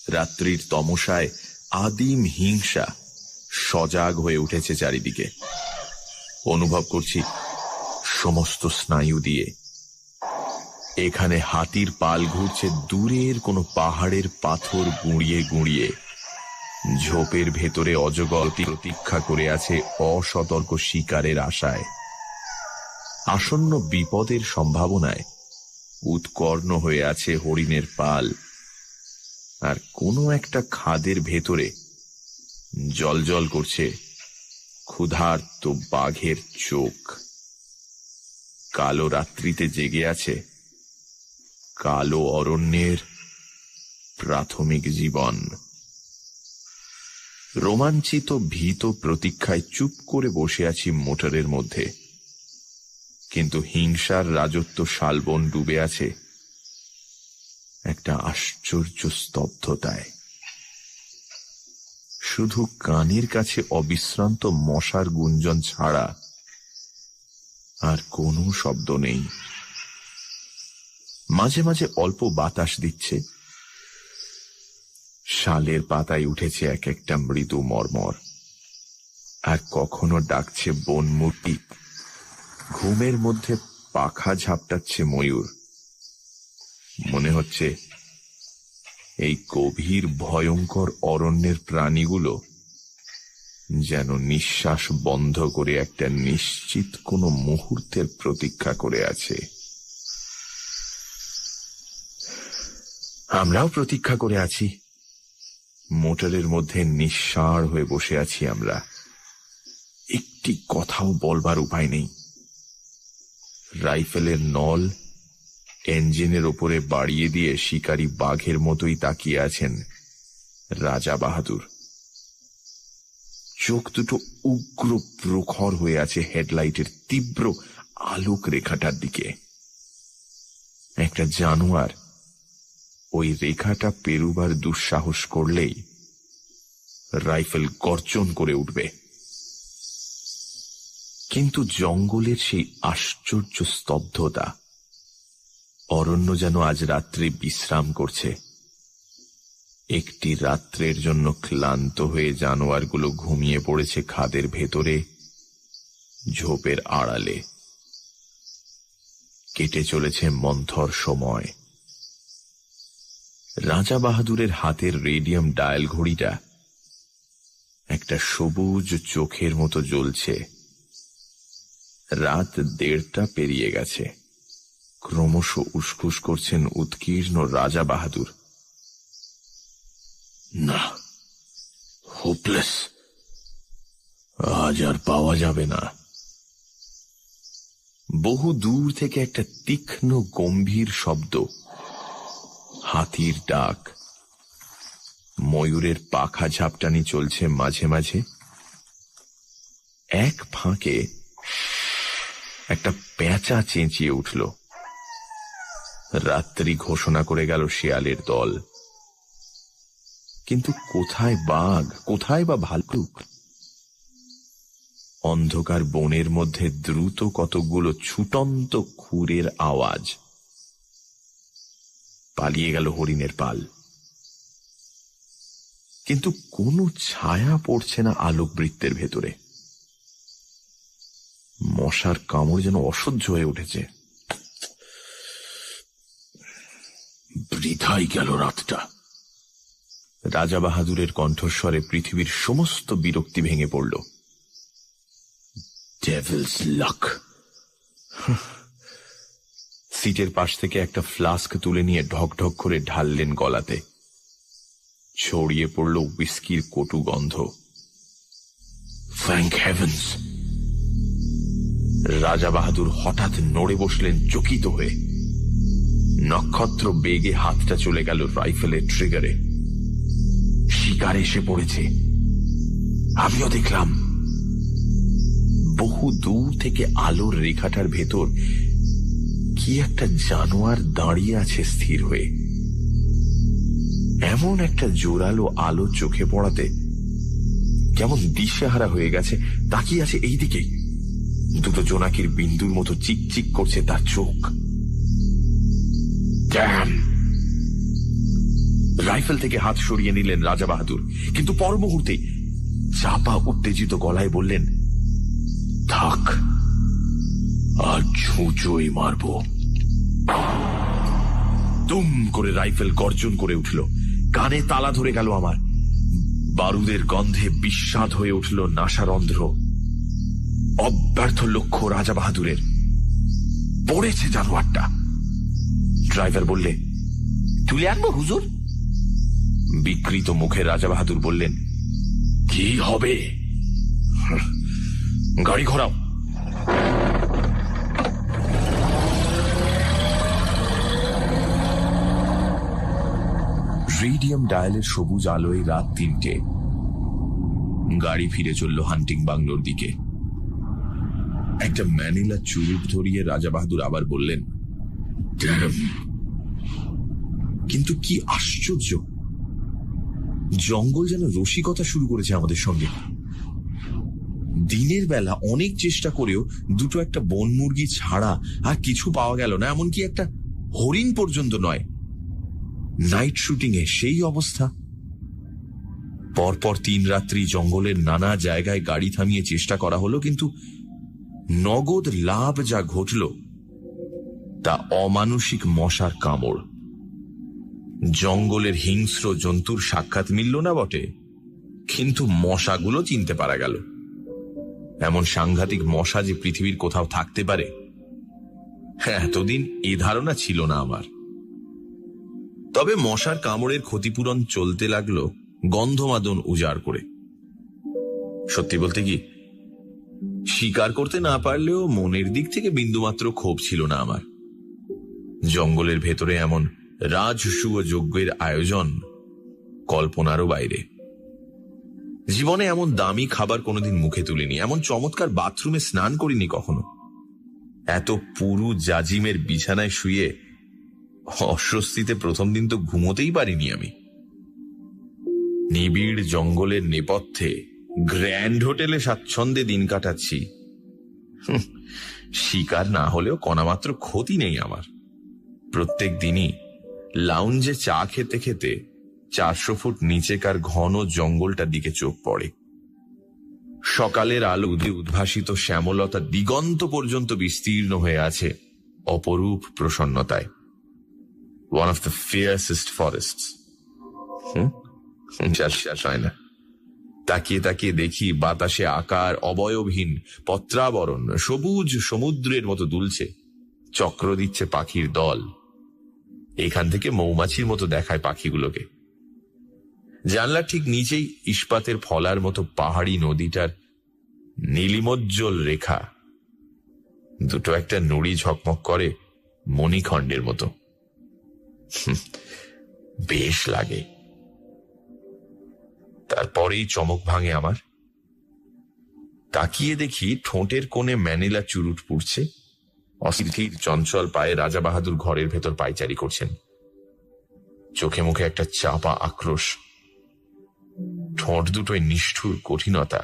রাত্রির তমসায় আদিম হিংসা সজাগ হয়ে উঠেছে চারিদিকে। অনুভব করছি সমস্ত স্নায়ু দিয়ে এখানে হাতির পাল ঘুরছে দূরের কোনো পাহাড়ের পাথর গুঁড়িয়ে গুঁড়িয়ে। ঝোপের ভেতরে অজগর প্রতীক্ষা করে আছে অসতর্ক শিকারের আশায়। আসন্ন বিপদের সম্ভাবনায় উৎকর্ণ হয়ে আছে হরিণের পাল। আর কোনো একটা খাদের ভেতরে জ্বলজ্বল করছে ক্ষুধার্ত বাঘের চোখ। কালো রাত্রিতে জেগে আছে কালো অরণ্যের প্রাথমিক জীবন। রোমাঞ্চিত ভীত প্রতীক্ষায় চুপ করে বসে আছি মোটরের মধ্যে। কিন্তু হিংসার রাজত্ব শালবন ডুবে আছে একটা আশ্চর্য স্তব্ধতায়। শুধু কানের কাছে অবিশ্রান্ত মশার গুঞ্জন ছাড়া আর কোনো শব্দ নেই। মাঝে মাঝে অল্প বাতাস দিচ্ছে। শালের পাতায় উঠেছে এক একটা মৃদু মর্মর। আর কখনো ডাকছে বনমূর্তি। ঘুমের মধ্যে পাখা ঝাপটাচ্ছে ময়ূর। মনে হচ্ছে এই গভীর ভয়ঙ্কর অরণ্যের প্রাণীগুলো যেন নিঃশ্বাস বন্ধ করে একটা নিশ্চিত কোনো মুহূর্তের প্রতীক্ষা করে আছে। আমরাও প্রতীক্ষা করে আছি। মোটরের মধ্যে নিঃসাড় হয়ে বসে আছি আমরা। একটি কথাও বলবার উপায় নেই। রাইফেলের নল ইঞ্জিনের ওপরে বাড়িয়ে দিয়ে শিকারী বাঘের মতোই তাকিয়ে আছেন রাজা বাহাদুর। চোখ দুটো উগ্র প্রখর হয়ে আছে হেডলাইটের তীব্র আলোক রেখাটার দিকে। একটা জানোয়ার ওই রেখাটা পেরুবার দুঃসাহস করলেই রাইফেল গর্জন করে উঠবে। কিন্তু জঙ্গলের সেই আশ্চর্য স্তব্ধতা। অরণ্য যেন আজ রাত্রে বিশ্রাম করছে। একটি রাত্রের জন্য ক্লান্ত হয়ে জানোয়ারগুলো ঘুমিয়ে পড়েছে খাদের ভেতরে, ঝোপের আড়ালে। কেটে চলেছে মন্থর সময়। রাজা বাহাদুরের হাতের রেডিয়াম ডায়াল ঘড়িটা একটা সবুজ চোখের মতো জ্বলছে। রাত 1:30 পেরিয়ে গেছে। ক্রমশ উসখুস করছেন উৎকীর্ণ রাজা বাহাদুর। না, হোপলেস, আজ আর পাওয়া যাবে না। বহু দূর থেকে একটা তীক্ষ্ণ গম্ভীর শব্দ, হাতির ডাক। ময়ূরের পাখা ঝাপটানি চলছে মাঝে মাঝে। এক ফাঁকে একটা পেঁচা চেঁচিয়ে উঠল। রাত্রি ঘোষণা করে গেল শেয়ালের দল। কিন্তু কোথায় বাঘ, কোথায় বা ভাল্লুক? অন্ধকার বনের মধ্যে দ্রুত কতকগুলো ছুটন্ত খুরের আওয়াজ। পালিয়ে গেল হরিণের পাল। কিন্তু কোনো ছায়া পড়ছে না আলোকবৃত্তের ভেতরে। মশার কামড় যেন অসহ্য হয়ে উঠেছে। বৃথাই গেল রাতটা। রাজা বাহাদুরের কণ্ঠস্বরে পৃথিবীর সমস্ত বিরক্তি ভেঙে পড়ল। ডেভিলস লাক। সিটের পাশ থেকে একটা ফ্লাস্ক তুলে নিয়ে ঢক ঢক করে ঢাললেন গলাতে। ছড়িয়ে পড়ল উইস্কির কটু গন্ধ। Thank heavens! রাজা বাহাদুর হঠাৎ নড়ে বসলেন চকিত হয়ে। নক্ষত্র বেগে হাতটা চলে গেল রাইফেলের ট্রিগারে। শিকার এসে পড়েছে। আমিও দেখলাম বহু দূর থেকে আলোর রেখাটার ভেতর কি একটা জানোয়ার দাঁড়িয়ে আছে স্থির হয়ে। এমন একটা জোরালো আলো চোখে পড়াতে কেমন দিশেহারা হয়ে গেছে। তাকিয়ে আছে এই দিকেই। দুটো জোনাকির বিন্দুর মতো চিকচিক করছে তার চোখ। রাইফেল থেকে হাত সরিয়ে নিলেন রাজা বাহাদুর, কিন্তু পর মুহূর্তে চাপা উত্তেজিত গলায় বললেন, থাক, আর ছুঁচোই মারব। দুম করে রাইফেল গর্জন করে উঠল। কানে তালা ধরে গেল আমার। বারুদের গন্ধে বিস্বাদ হয়ে উঠল নাসারন্ধ্র। অব্যর্থ লক্ষ্য রাজা বাহাদুরের। পড়েছে জানোয়ারটা। ড্রাইভার বললে, তুলে আনবো হুজুর? বিকৃত মুখে রাজা বাহাদুর বললেন, কি হবে? গাড়ি ঘোরাও। রেডিয়াম ডায়ালের সবুজ আলোয় রাত 3টে। গাড়ি ফিরে চলল হান্টিং বাংলোর দিকে। একটা ম্যানিলা চুরুট ধরিয়ে রাজা বাহাদুর আবার বললেন, কিন্তু কি আশ্চর্য, জঙ্গল যেন রসিকতা শুরু করেছে আমাদের সঙ্গে। দিনের বেলা অনেক চেষ্টা করেও দুটো একটা বন মুরগি ছাড়া আর কিছু পাওয়া গেল না, এমনকি একটা হরিণ পর্যন্ত নয়। নাইট শুটিং এ সেই অবস্থা। পরপর 3 রাত্রি জঙ্গলের নানা জায়গায় গাড়ি থামিয়ে চেষ্টা করা হলো, কিন্তু নগদ লাভ যা ঘটল তা অমানুষিক মশার কামড়। জঙ্গলের হিংস্র জন্তুর সাক্ষাৎ মিলল না বটে, কিন্তু মশাগুলো চিনতে পারা গেল। এমন সাংঘাতিক মশা যে পৃথিবীর কোথাও থাকতে পারে, এতদিন এ ধারণা ছিল না আমার। তবে মশার কামড়ের ক্ষতিপূরণ চলতে লাগলো গন্ধমাদন উজাড় করে। সত্যি বলতে কি, শিকার করতে না পারলেও মনের দিক থেকে বিন্দুমাত্র ক্ষোভ ছিল না আমার। জঙ্গলের ভেতরে এমন রাজসূয় যজ্ঞের আয়োজন কল্পনারও বাইরে। জীবনে এমন দামি খাবার কোনোদিন মুখে তুলিনি, এমন চমৎকার বাথরুমে স্নান করিনি কখনো। এত পুরু জাজিমের বিছানায় শুয়ে অস্বস্তিতে প্রথম দিন তো ঘুমোতেই পারিনি আমি। নিবিড় জঙ্গলের নেপথ্যে গ্র্যান্ড হোটেলে স্বাচ্ছন্দ্যে দিন কাটাচ্ছি। শিকার না হলেও কণামাত্র ক্ষতি নেই আমার। প্রত্যেক দিনই লাউঞ্জে চা খেতে খেতে 400 ফুট নিচেকার ঘন জঙ্গলটার দিকে চোখ পড়ে। সকালের আলো উদ্ভাসিত শ্যামলতা দিগন্ত পর্যন্ত বিস্তীর্ণ হয়ে আছে অপরূপ প্রসন্নতায়। One of the fiercest forests. বিশ্বাস হয় না। তাকিয়ে তাকিয়ে দেখি বাতাসে আকার অবয়বহীন পত্রাবরণ সবুজ সমুদ্রের মতো দুলছে, চক্র দিচ্ছে পাখির দল। এখান থেকে মৌমাছির মতো দেখায় পাখিগুলোকে। জানলার ঠিক নিচেই ইস্পাতের ফলার মতো পাহাড়ি নদীটার নীলিমোজ্জ্বল রেখা দুটো একটা নুড়ি ঝকমক করে মণিখণ্ডের মতো। বেশ লাগে। তারপরেই চমক ভাঙে আমার। তাকিয়ে দেখি ঠোঁটের কোণে ম্যানিলা চুরুট পুড়ছে। অস্থির চঞ্চল পায়ে রাজা বাহাদুর ঘরের ভেতর পায়চারি করছেন। চোখে মুখে একটা চাপা আক্রোশ, ঠোঁট দুটোয় নিষ্ঠুর কঠিনতা।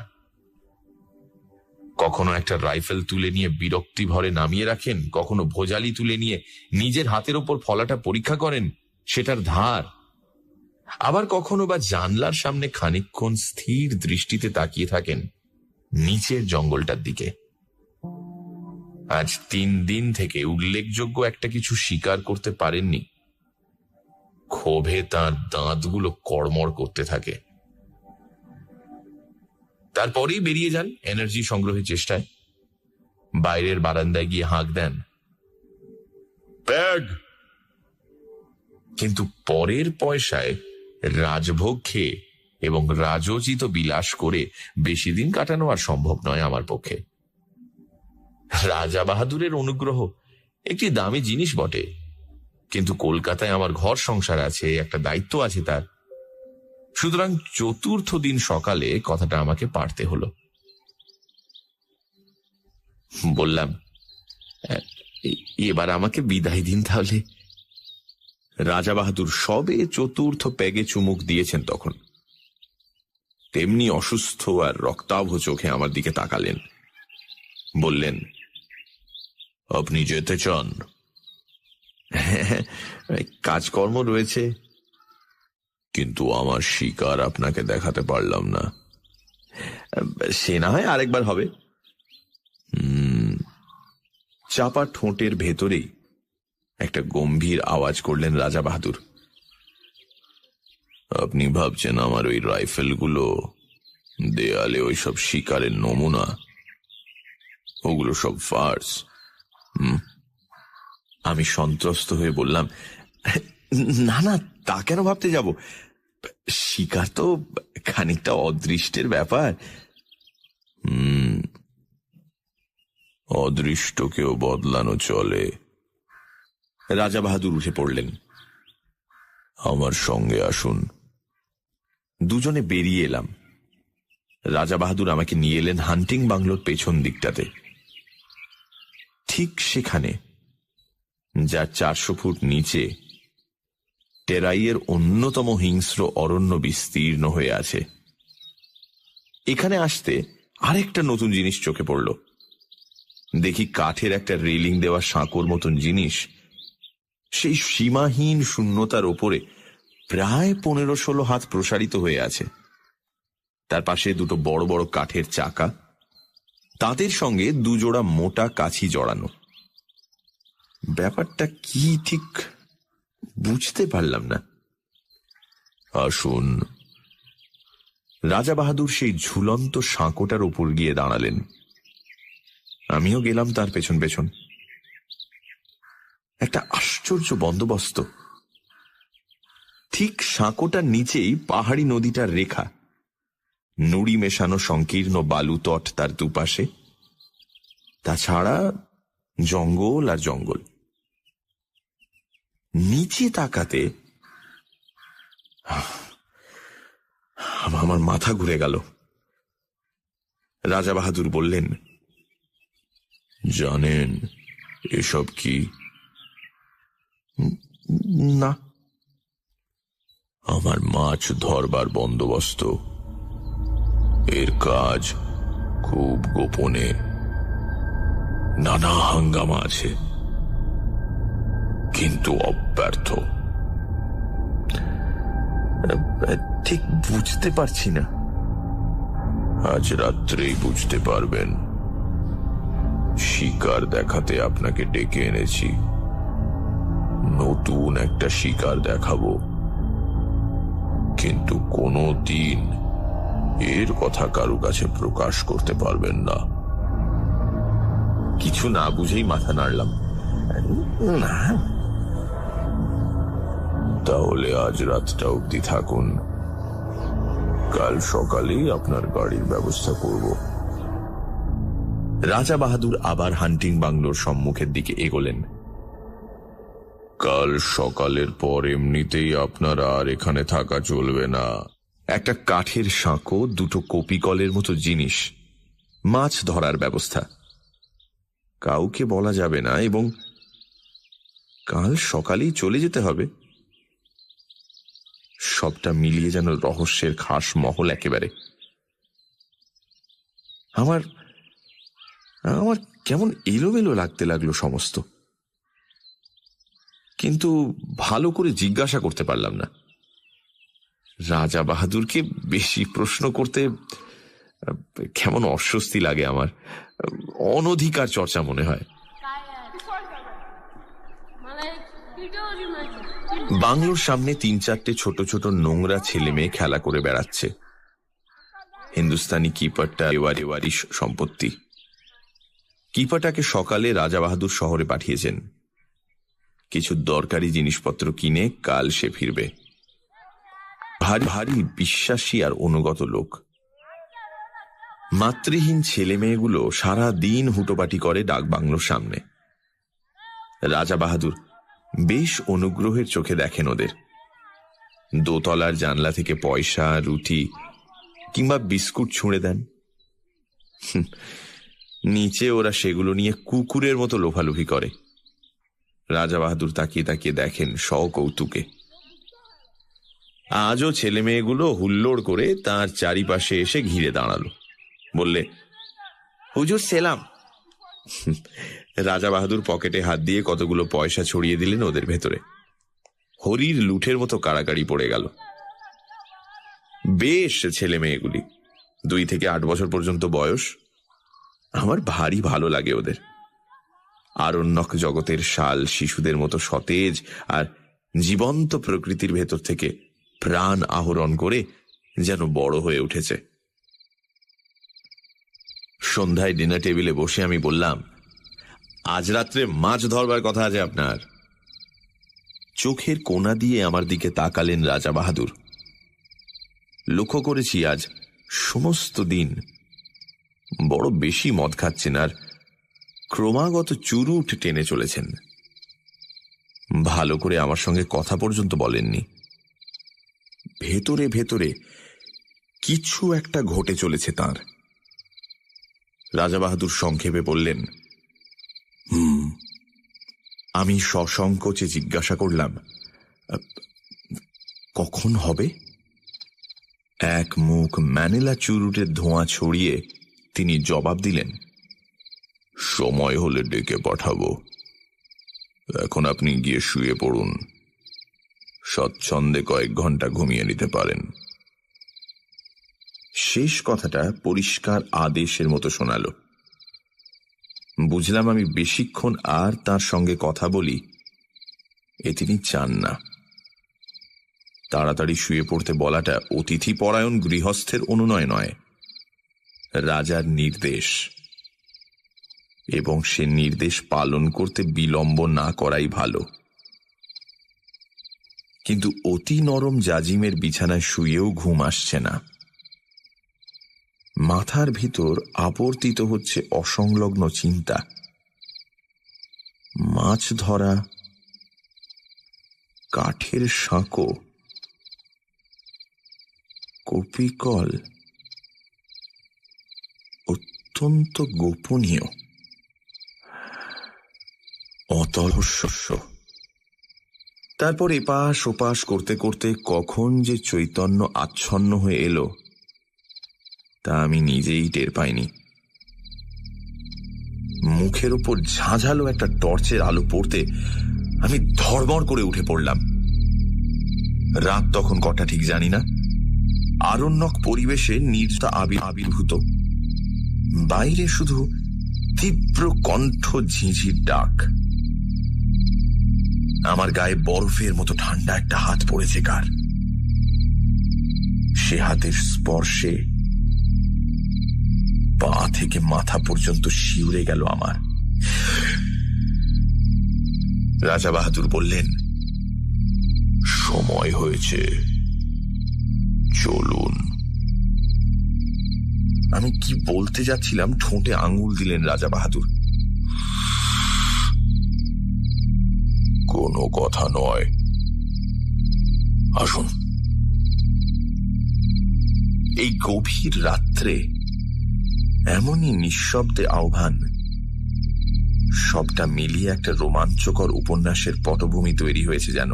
কখনো একটা রাইফেল তুলে নিয়ে বিরক্তি ভরে নামিয়ে রাখেন, কখনো ভোজালি তুলে নিয়ে নিজের হাতের ওপর ফলাটা পরীক্ষা করেন, সেটার ধার। আবার কখনো বা জানলার সামনে খানিকক্ষণ স্থির দৃষ্টিতে তাকিয়ে থাকেন নিচের জঙ্গলটার দিকে। আজ 3 দিন থেকে উল্লেখযোগ্য একটা কিছু স্বীকার করতে পারেননি। ক্ষোভে তার দাঁতগুলো কড়মড় করতে থাকে। তারপরেই বেরিয়ে যান এনার্জি সংগ্রহের চেষ্টায়। বাইরের বারান্দায় গিয়ে হাঁক দেন, ব্যাগ। কিন্তু পরের পয়সায় রাজভোগ খেয়ে এবং রাজোচিত বিলাস করে বেশি দিন কাটানো আর সম্ভব নয় আমার পক্ষে। রাজা বাহাদুরের অনুগ্রহ একটি দামি জিনিস বটে, কিন্তু কলকাতায় আমার ঘর সংসার আছে, একটা দায়িত্ব আছে তার। সুতরাং 4র্থ দিন সকালে কথাটা আমাকে পারতে হলো। বললাম, এবার আমাকে বিদায় দিন তাহলে। রাজা বাহাদুর সবে 4র্থ পেগে চুমুক দিয়েছেন তখন। তেমনি অসুস্থ আর রক্তাভ চোখে আমার দিকে তাকালেন। বললেন, আপনি যেতে চান? কাজকর্ম রয়েছে, কিন্তু আমার শিকার আপনাকে দেখাতে পারলাম না। সে না হয় আরেকবার হবে। চাপা ঠোঁটের ভেতরেই একটা গম্ভীর আওয়াজ করলেন রাজা বাহাদুর। আপনি ভাবছেন আমার ওই রাইফেলগুলো দেয়ালে ওইসব শিকারের নমুনা? ওগুলো সব ফার্স। আমি সন্ত্রস্ত হয়ে বললাম, না না, তা কেন ভাবতে যাব? শিকার তো খানিকটা অদৃষ্টের ব্যাপার। অদৃষ্টকেও বদলানো চলে। রাজা বাহাদুর উঠে পড়লেন। আমার সঙ্গে আসুন। দুজনে বেরিয়ে এলাম। রাজা বাহাদুর আমাকে নিয়ে এলেন হান্টিং বাংলোর পেছন দিকটাতে। ঠিক সেখানে, যার 400 ফুট নিচে টেরাইয়ের অন্যতম হিংস্র অরণ্য বিস্তীর্ণ হয়ে আছে। এখানে আসতে আরেকটা নতুন জিনিস চোখে পড়ল। দেখি কাঠের একটা রেলিং দেওয়া সাঁকোর মতন জিনিস সেই সীমাহীন শূন্যতার ওপরে প্রায় 15-16 হাত প্রসারিত হয়ে আছে। তার পাশে 2 বড় বড় কাঠের চাকা, তাদের সঙ্গে 2 জোড়া মোটা কাছি জড়ানো। ব্যাপারটা কি ঠিক বুঝতে পারলাম না। আসুন। রাজা বাহাদুর সেই ঝুলন্ত সাঁকোটার উপর গিয়ে দাঁড়ালেন। আমিও গেলাম তার পেছন পেছন। একটা আশ্চর্য বন্দোবস্ত। ঠিক সাঁকোটার নিচেই পাহাড়ি নদীটার রেখা, নুড়ি মেশানো সংকীর্ণ বালু তট তার দুপাশে। তাছাড়া জঙ্গল আর জঙ্গল। নিচে তাকাতে আমার মাথা ঘুরে গেল। রাজা বাহাদুর বললেন, জানেন এসব কি? না। আমার মাছ ধরবার বন্দোবস্ত। এর কাজ খুব গোপনে। নানা হাঙ্গামা আছে, কিন্তু অব্যর্থ। ঠিক বুঝতে পারছি না। আজ রাত্রেই বুঝতে পারবেন। শিকার দেখাতে আপনাকে ডেকে এনেছি। নতুন একটা শিকার দেখাবো, কিন্তু কোনো দিন এর কথা কারো কাছে প্রকাশ করতে পারবেন না। কিছু না বুঝেই মাথা নাড়লাম। না। তাহলে আজ রাতটা অবধি থাকুন। কাল সকালেই আপনার গাড়ির ব্যবস্থা করব। রাজা বাহাদুর আবার হান্টিং বাংলোর সম্মুখের দিকে এগোলেন। কাল সকালের পর এমনিতেই আপনার আর এখানে থাকা চলবে না। একটা কাঠের সাঁকো, 2 কপিকলের মতো জিনিস মাছ ধরার ব্যবস্থা। কাউকে বলা যাবে না এবং কাল সকালেই চলে যেতে হবে। সবটা মিলিয়ে যেন রহস্যের খাস মহল একেবারে। আমার আমার কেমন এলোমেলো লাগতে লাগলো সমস্ত, কিন্তু ভালো করে জিজ্ঞাসা করতে পারলাম না। রাজা বাহাদুরকে বেশি প্রশ্ন করতে কেমন অস্বস্তি লাগে আমার, অনধিকার চর্চা মনে হয়। বাংলোর সামনে 3-4টে ছোট ছোট নোংরা ছেলে মেয়ে খেলা করে বেড়াচ্ছে। হিন্দুস্তানি কিপারটা এওয়ারি সম্পত্তি। কিপারটাকে সকালে রাজা বাহাদুর শহরে পাঠিয়েছেন। কিছু দরকারি জিনিসপত্র কিনে কাল সে ফিরবে। ভারী ভারী বিশ্বাসী আর অনুগত লোক। মাতৃহীন ছেলে মেয়েগুলো সারা দিন হুটোপাটি করে ডাকবাংলোর সামনে। রাজা বাহাদুর বেশ অনুগ্রহের চোখে দেখেন ওদের। দোতলার জানলা থেকে পয়সা, রুটি কিংবা বিস্কুট ছুঁড়ে দেন। নিচে ওরা সেগুলো নিয়ে কুকুরের মতো লোফালুফি করে। রাজা বাহাদুর তাকিয়ে তাকিয়ে দেখেন সকৌতুকে। আজও ছেলে মেয়েগুলো হুল্লোড় করে তার চারিপাশে এসে ঘিরে দাঁড়ালো। বললে, হুজুর সেলাম। রাজা বাহাদুর পকেটে হাত দিয়ে কতগুলো পয়সা ছড়িয়ে দিলেন ওদের ভেতরে। হরির লুঠের মতো কাড়াকাড়ি পড়ে গেল। বেশ ছেলে মেয়েগুলি, 2 থেকে 8 বছর পর্যন্ত বয়স। আমার ভারী ভালো লাগে ওদের। আরণ্যক জগতের শাল শিশুদের মতো সতেজ আর জীবন্ত প্রকৃতির ভেতর থেকে প্রাণ আহরণ করে যেন বড় হয়ে উঠেছে। সন্ধ্যায় ডিনার টেবিলে বসে আমি বললাম, আজ রাত্রে মাছ ধরবার কথা আছে আপনার। চোখের কোণা দিয়ে আমার দিকে তাকালেন রাজা বাহাদুর। লক্ষ্য করেছি আজ সমস্ত দিন বড় বেশি মদ খাচ্ছেন আর ক্রমাগত চুরুট টেনে চলেছেন। ভালো করে আমার সঙ্গে কথা পর্যন্ত বলেননি। ভেতরে ভেতরে কিছু একটা ঘটে চলেছে তাঁর। রাজা বাহাদুর সংক্ষেপে বললেন, আমি সসংকোচে জিজ্ঞাসা করলাম, কখন হবে? এক মুখ ম্যানিলা চুরুটের ধোঁয়া ছড়িয়ে তিনি জবাব দিলেন, সময় হলে ডেকে পাঠাবো। এখন আপনি গিয়ে শুয়ে পড়ুন, স্বচ্ছন্দে কয়েক ঘন্টা ঘুমিয়ে নিতে পারেন। শেষ কথাটা পরিষ্কার আদেশের মতো শোনালো। বুঝলাম আমি বেশিক্ষণ আর তার সঙ্গে কথা বলি এ তিনি চান না। তাড়াতাড়ি শুয়ে পড়তে বলাটা অতিথি পরায়ণ গৃহস্থের অনুনয় নয়, রাজার নির্দেশ, এবং সে নির্দেশ পালন করতে বিলম্ব না করাই ভালো। কিন্তু অতি নরম জাজিমের বিছানায় শুয়েও ঘুম আসছে না। মাথার ভিতর আবর্তিত হচ্ছে অসংলগ্ন চিন্তা। মাছ ধরা, কাঠের সাঁকো, কপিকল, অত্যন্ত গোপনীয়, অতলস্য। তারপর এপাশ ওপাশ করতে করতে কখন যে চৈতন্য আচ্ছন্ন হয়ে এলো তা আমি নিজেই টের পাইনি। মুখের উপর ঝাঁঝালো একটা টর্চের আলো পড়তে আমি ধড়মড় করে উঠে পড়লাম। রাত তখন কটা ঠিক জানি না। আরণ্যক পরিবেশে নির্জনতা আবির্ভূত। বাইরে শুধু তীব্র কণ্ঠ ঝিঁঝির ডাক। আমার গায়ে বরফের মতো ঠান্ডা একটা হাত পড়েছে কার। সে হাতের স্পর্শে পা থেকে মাথা পর্যন্ত শিউরে গেল আমার। রাজা বাহাদুর বললেন, সময় হয়েছে, চলুন। আমি কি বলতে যাচ্ছিলাম, ঠোঁটে আঙুল দিলেন রাজা বাহাদুর। কোনো কথা নয়, আসুন। এই গভীর রাত্রে এমনই নিঃশব্দে আহ্বান, সবটা মিলিয়ে একটা রোমাঞ্চকর উপন্যাসের পটভূমি তৈরি হয়েছে যেন।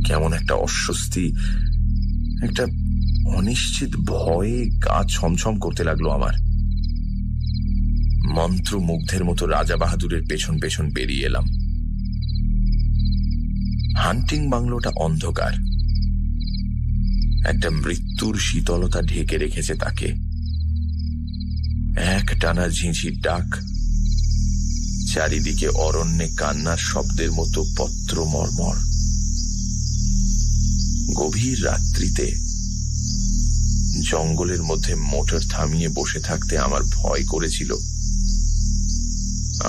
কেমন একটা অস্বস্তি, একটা অনিশ্চিত ভয়ে গা ছমছম করতে লাগলো আমার। মন্ত্রমুগ্ধের মতো রাজা বাহাদুরের পেছন পেছন বেরিয়ে এলাম। হান্টিং বাংলোটা অন্ধকার, একটা মৃত্যুর শীতলতা ঢেকে রেখেছে তাকে। এক টানা ঝিঁঝির ডাক, চারিদিকে অরণ্যে কান্নার শব্দের মতো পত্র মর্মর। গভীর রাত্রিতে জঙ্গলের মধ্যে মোটর থামিয়ে বসে থাকতে আমার ভয় করেছিল,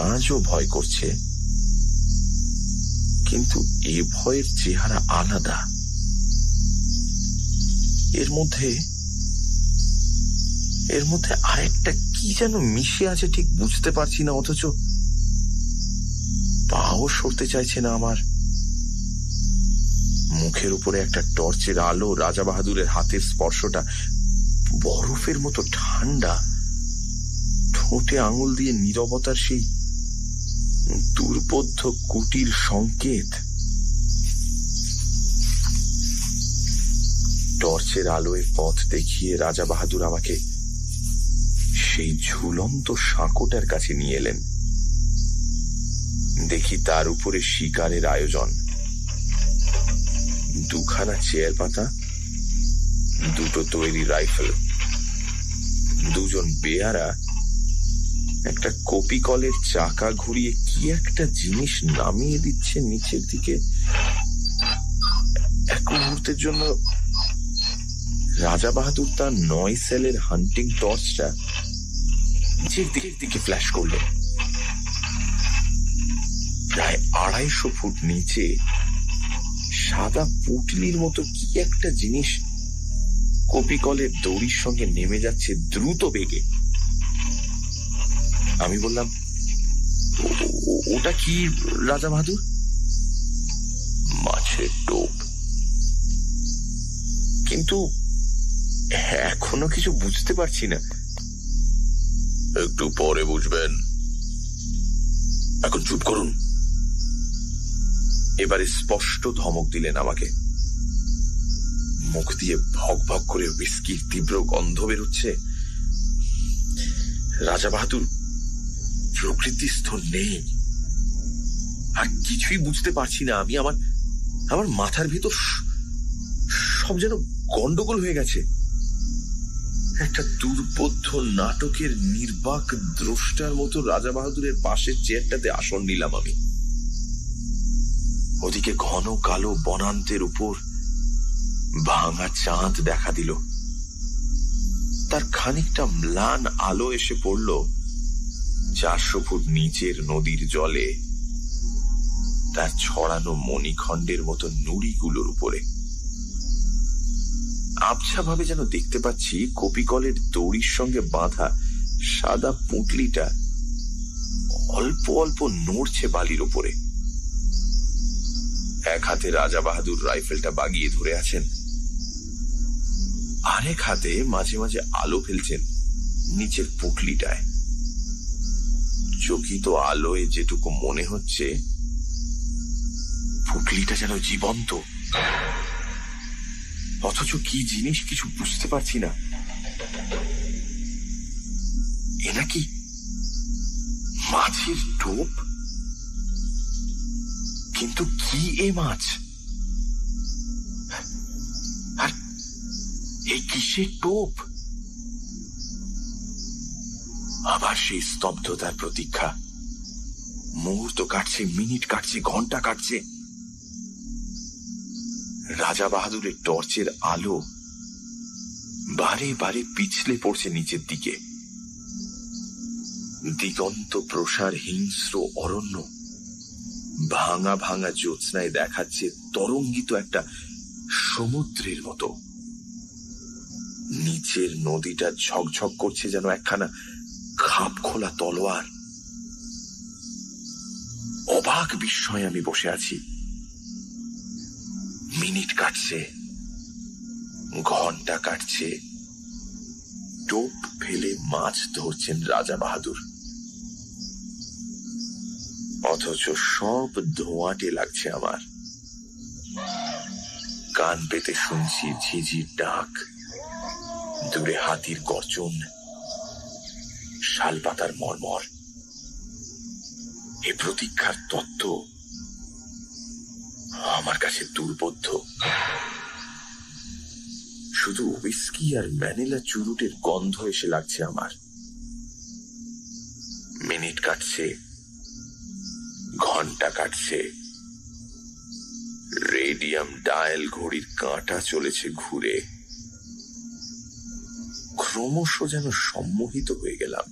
আজও ভয় করছে, কিন্তু এ ভয়ের চেহারা আলাদা। এর মধ্যে আরেকটা কি যেন মিশে আছে, ঠিক বুঝতে পারছি না, অথচ পাও সরতে চাইছে না আমার। মুখের উপরে একটা টর্চের আলো, রাজা বাহাদুরের হাতের স্পর্শটা বরফের মতো ঠান্ডা, ঠোঁটে আঙুল দিয়ে নীরবতার সেই দুর্বোধ্য কুটির সংকেত। টর্চের আলোয় পথ দেখিয়ে রাজা বাহাদুর আমাকে সেই ঝুলন্ত সাঁকোটার কাছে নিয়ে এলেন। দেখি তার উপরে শিকারের আয়োজন, দুখানা চেয়ার পাতা, দুটো তৈরি রাইফেল, দুজন বেয়ারা, একটা কপি কলের চাকা ঘুরিয়ে কি একটা জিনিস নামিয়ে দিচ্ছে নিচের দিকে। এক মুহূর্তের জন্য রাজা বাহাদুর তার 9 সেলের হান্টিং টর্চটা নিচের দিকে ফ্ল্যাশ করলেন। প্রায় 250 ফুট নিচে সাদা পুটলির মতো কি একটা জিনিস কপি কলের দড়ির সঙ্গে নেমে যাচ্ছে দ্রুত বেগে। আমি বললাম, ওটা কি রাজা বাহাদুর? মাছের টোপ। কিন্তু এখনো কিছু বুঝতে পারছি না। একটু পরে বুঝবেন, এখন চুপ করুন। এবারে স্পষ্ট ধমক দিলেন আমাকে। মুখ দিয়ে ভক ভক করে হুইস্কির তীব্র গন্ধ বেরোচ্ছে। রাজা বাহাদুর প্রকৃতিস্থ নেই, আর কিছুই বুঝতে পারছি না আমি। আমার মাথার ভিতর সব যেন গন্ডগোল হয়ে গেছে। একটা দুর্বোধ্য নাটকের নির্বাক দ্রষ্টার মতো রাজা বাহাদুরের পাশের চেয়ারটাতে আসন নিলাম আমি। ওদিকে ঘন কালো বনান্তের উপর ভাঙা চাঁদ দেখা দিল। তার খানিকটা ম্লান আলো এসে পড়ল 400 ফুট নিচের নদীর জলে, তার ছড়ানো মণিখণ্ডের মতো নুড়িগুলোর উপরে। আবছা ভাবে যেন দেখতে পাচ্ছি কপিকলের দড়ির সঙ্গে বাঁধা সাদা পুঁটলিটা অল্প অল্প নড়ছে বালির উপরে। এক হাতে রাজা বাহাদুর রাইফেলটা বাগিয়ে ধরে আছেন, আরেক হাতে মাঝে মাঝে আলো ফেলছেন নিচের পুঁটলিটায়। চকিত আলোয় যেটুকু মনে হচ্ছে পুঁটলিটা যেন জীবন্ত, অথচ কি জিনিস কিছু বুঝতে পারছি না। এ নাকি মাছের টোপ? কিন্তু কি এ মাছ? আর এই কিসের টোপ? আবার সেই স্তব্ধতার প্রতীক্ষা। মুহূর্ত কাটছে, মিনিট কাটছে, ঘন্টা কাটছে। রাজা বাহাদুরের টর্চের আলো বারে বারে পিছলে পড়ছে নিচের দিকে। দিগন্ত প্রসার হিংস্র অরণ্য ভাঙা ভাঙা জ্যোৎস্নায় দেখাচ্ছে তরঙ্গিত একটা সমুদ্রের মতো। নিচের নদীটা ঝকঝক করছে যেন একখানা খাপ খোলা তলোয়ার। অবাক বিস্ময়ে আমি বসে আছি। মিনিট কাটছে, ঘন্টা কাটছে, টোপ ফেলে মাছ ধরছেন রাজা বাহাদুর, অথচ সব ধোঁয়াটে লাগছে আমার। কান পেতে শুনছি ঝিঝির ডাক, দূরে হাতির গর্জন, শালপাতার মর্মর। এ প্রতীক্ষার তত্ত্ব আমার কাছে দুর্বোধ্য। শুধু হুইস্কি আর ম্যানিলা চুরুটের গন্ধ এসে লাগছে আমার। মিনিট কাটছে, ঘন্টা কাটছে, রেডিয়াম ডায়াল ঘড়ির কাঁটা চলেছে ঘুরে। ক্রমশ যেন সম্মোহিত হয়ে গেলাম,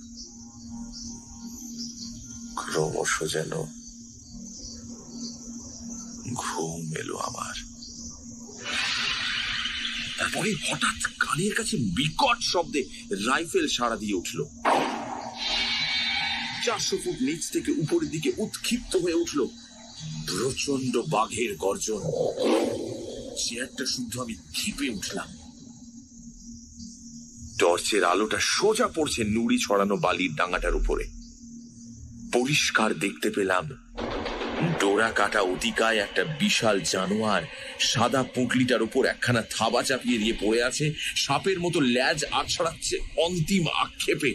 ক্রমশ যেন ঘুম এলো আমার। তারপরে হঠাৎ কানের কাছে বিকট শব্দে রাইফেল সাড়া দিয়ে উঠল। 400 ফুট নিচ থেকে উপরের দিকে উৎক্ষিপ্ত হয়ে উঠল প্রচন্ড বাঘের গর্জন। চেয়ারটা শুদ্ধ আমি ক্ষেপে উঠলাম। টর্চের আলোটা সোজা পড়ছে নুড়ি ছড়ানো বালির ডাঙাটার উপরে। পরিষ্কার দেখতে পেলাম ডোরা কাটা অতিকায় একটা বিশাল জানোয়ার সাদা পুঁটলিটার উপর একখানা থাবা চাপিয়ে দিয়ে পড়ে আছে, সাপের মতো ল্যাজ আছড়াচ্ছে অন্তিম আক্ষেপে।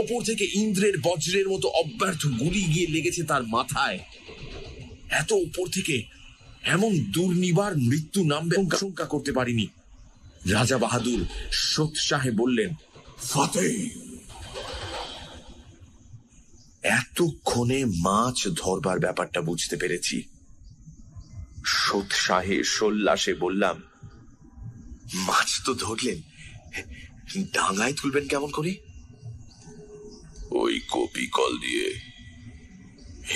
ওপর থেকে ইন্দ্রের বজ্রের মতো অব্যর্থ গুলি গিয়ে লেগেছে তার মাথায়। এত উপর থেকে এমন দুর্নিবার মৃত্যু নামবে আশঙ্কা করতে পারিনি। রাজা বাহাদুর সোৎসাহে বললেন, ফাতে। এতক্ষণে মাছ ধরবার ব্যাপারটা বুঝতে পেরেছি। সোৎসাহে সোল্লাসে বললাম, মাছ তো ধরলেন, ডাঙায় তুলবেন কেমন করে? ওই কপি কল দিয়ে,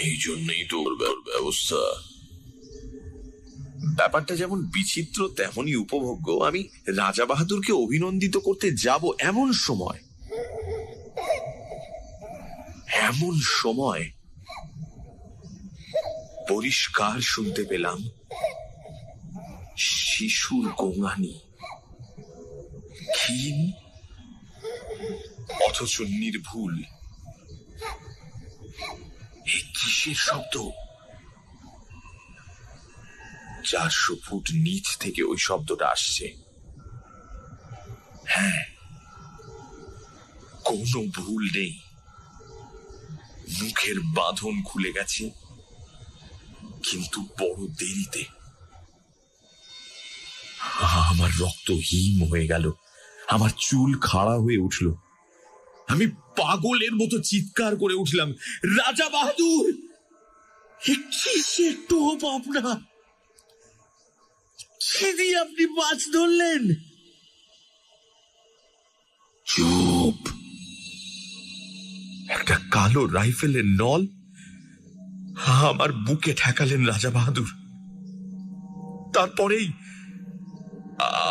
এই জন্যই তো ওর ব্যবস্থা। ব্যাপারটা যেমন বিচিত্র তেমনই উপভোগ্য। আমি রাজা বাহাদুরকে অভিনন্দিত করতে যাব এমন সময় পরিষ্কার শুনতে পেলাম শিশুর গোঙানি, ক্ষীণ অথচ নির্ভুল। এ কিসের শব্দ? 400 ফুট নিচ থেকে ওই শব্দটা আসছে। হ্যাঁ, কোনো ভুল নেই। মুখের বাঁধন খুলে গেছে, কিন্তু বড় দেরিতে। আমার রক্ত হিম হয়ে গেল, আমার চুল খাড়া হয়ে উঠল। আমি পাগলের মতো চিৎকার করে উঠলাম, রাজা বাহাদুর, কিসের টোপ আপনার? কি দিয়ে আপনি মাছ ধরলেন? চুপ! একটা কালো রাইফেলের নল আমার বুকে ঠেকালেন রাজা বাহাদুর। তারপরেই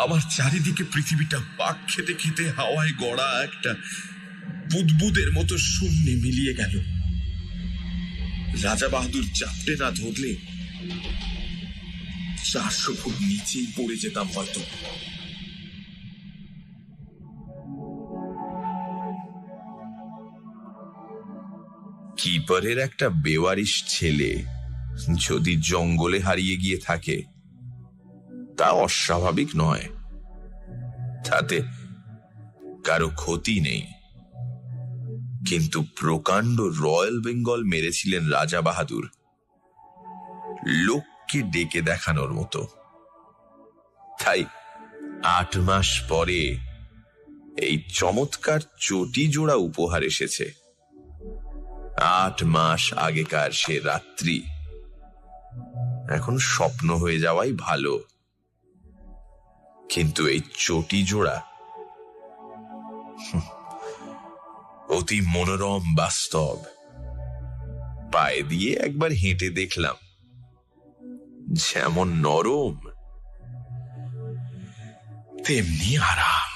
আমার চারিদিকে পৃথিবীটা পাক খেতে খেতে হাওয়ায় গড়া একটা বুদবুদের মতো শূন্যে মিলিয়ে গেল। রাজা বাহাদুর চাপটে না ধরলে 400 ফুট নিচেই পড়ে যেতাম হয়তো। কিপারের একটা বেওয়ারিশ ছেলে যদি জঙ্গলে হারিয়ে গিয়ে থাকে তা অস্বাভাবিক নয়, তাতে কারো ক্ষতি নেই। কিন্তু প্রকাণ্ড রয়্যাল বেঙ্গল মেরেছিলেন রাজা বাহাদুর, লোককে ডেকে দেখানোর মতো। তাই 8 মাস পরে এই চমৎকার চটি জোড়া উপহার এসেছে। 8 মাস আগেকার সে রাত্রি এখন স্বপ্ন হয়ে যাওয়াই ভালো। কিন্তু এই চটি জোড়া অতি মনোরম বাস্তব। পায়ে দিয়ে একবার হেঁটে দেখলাম, যেমন নরম তেমনি আরাম।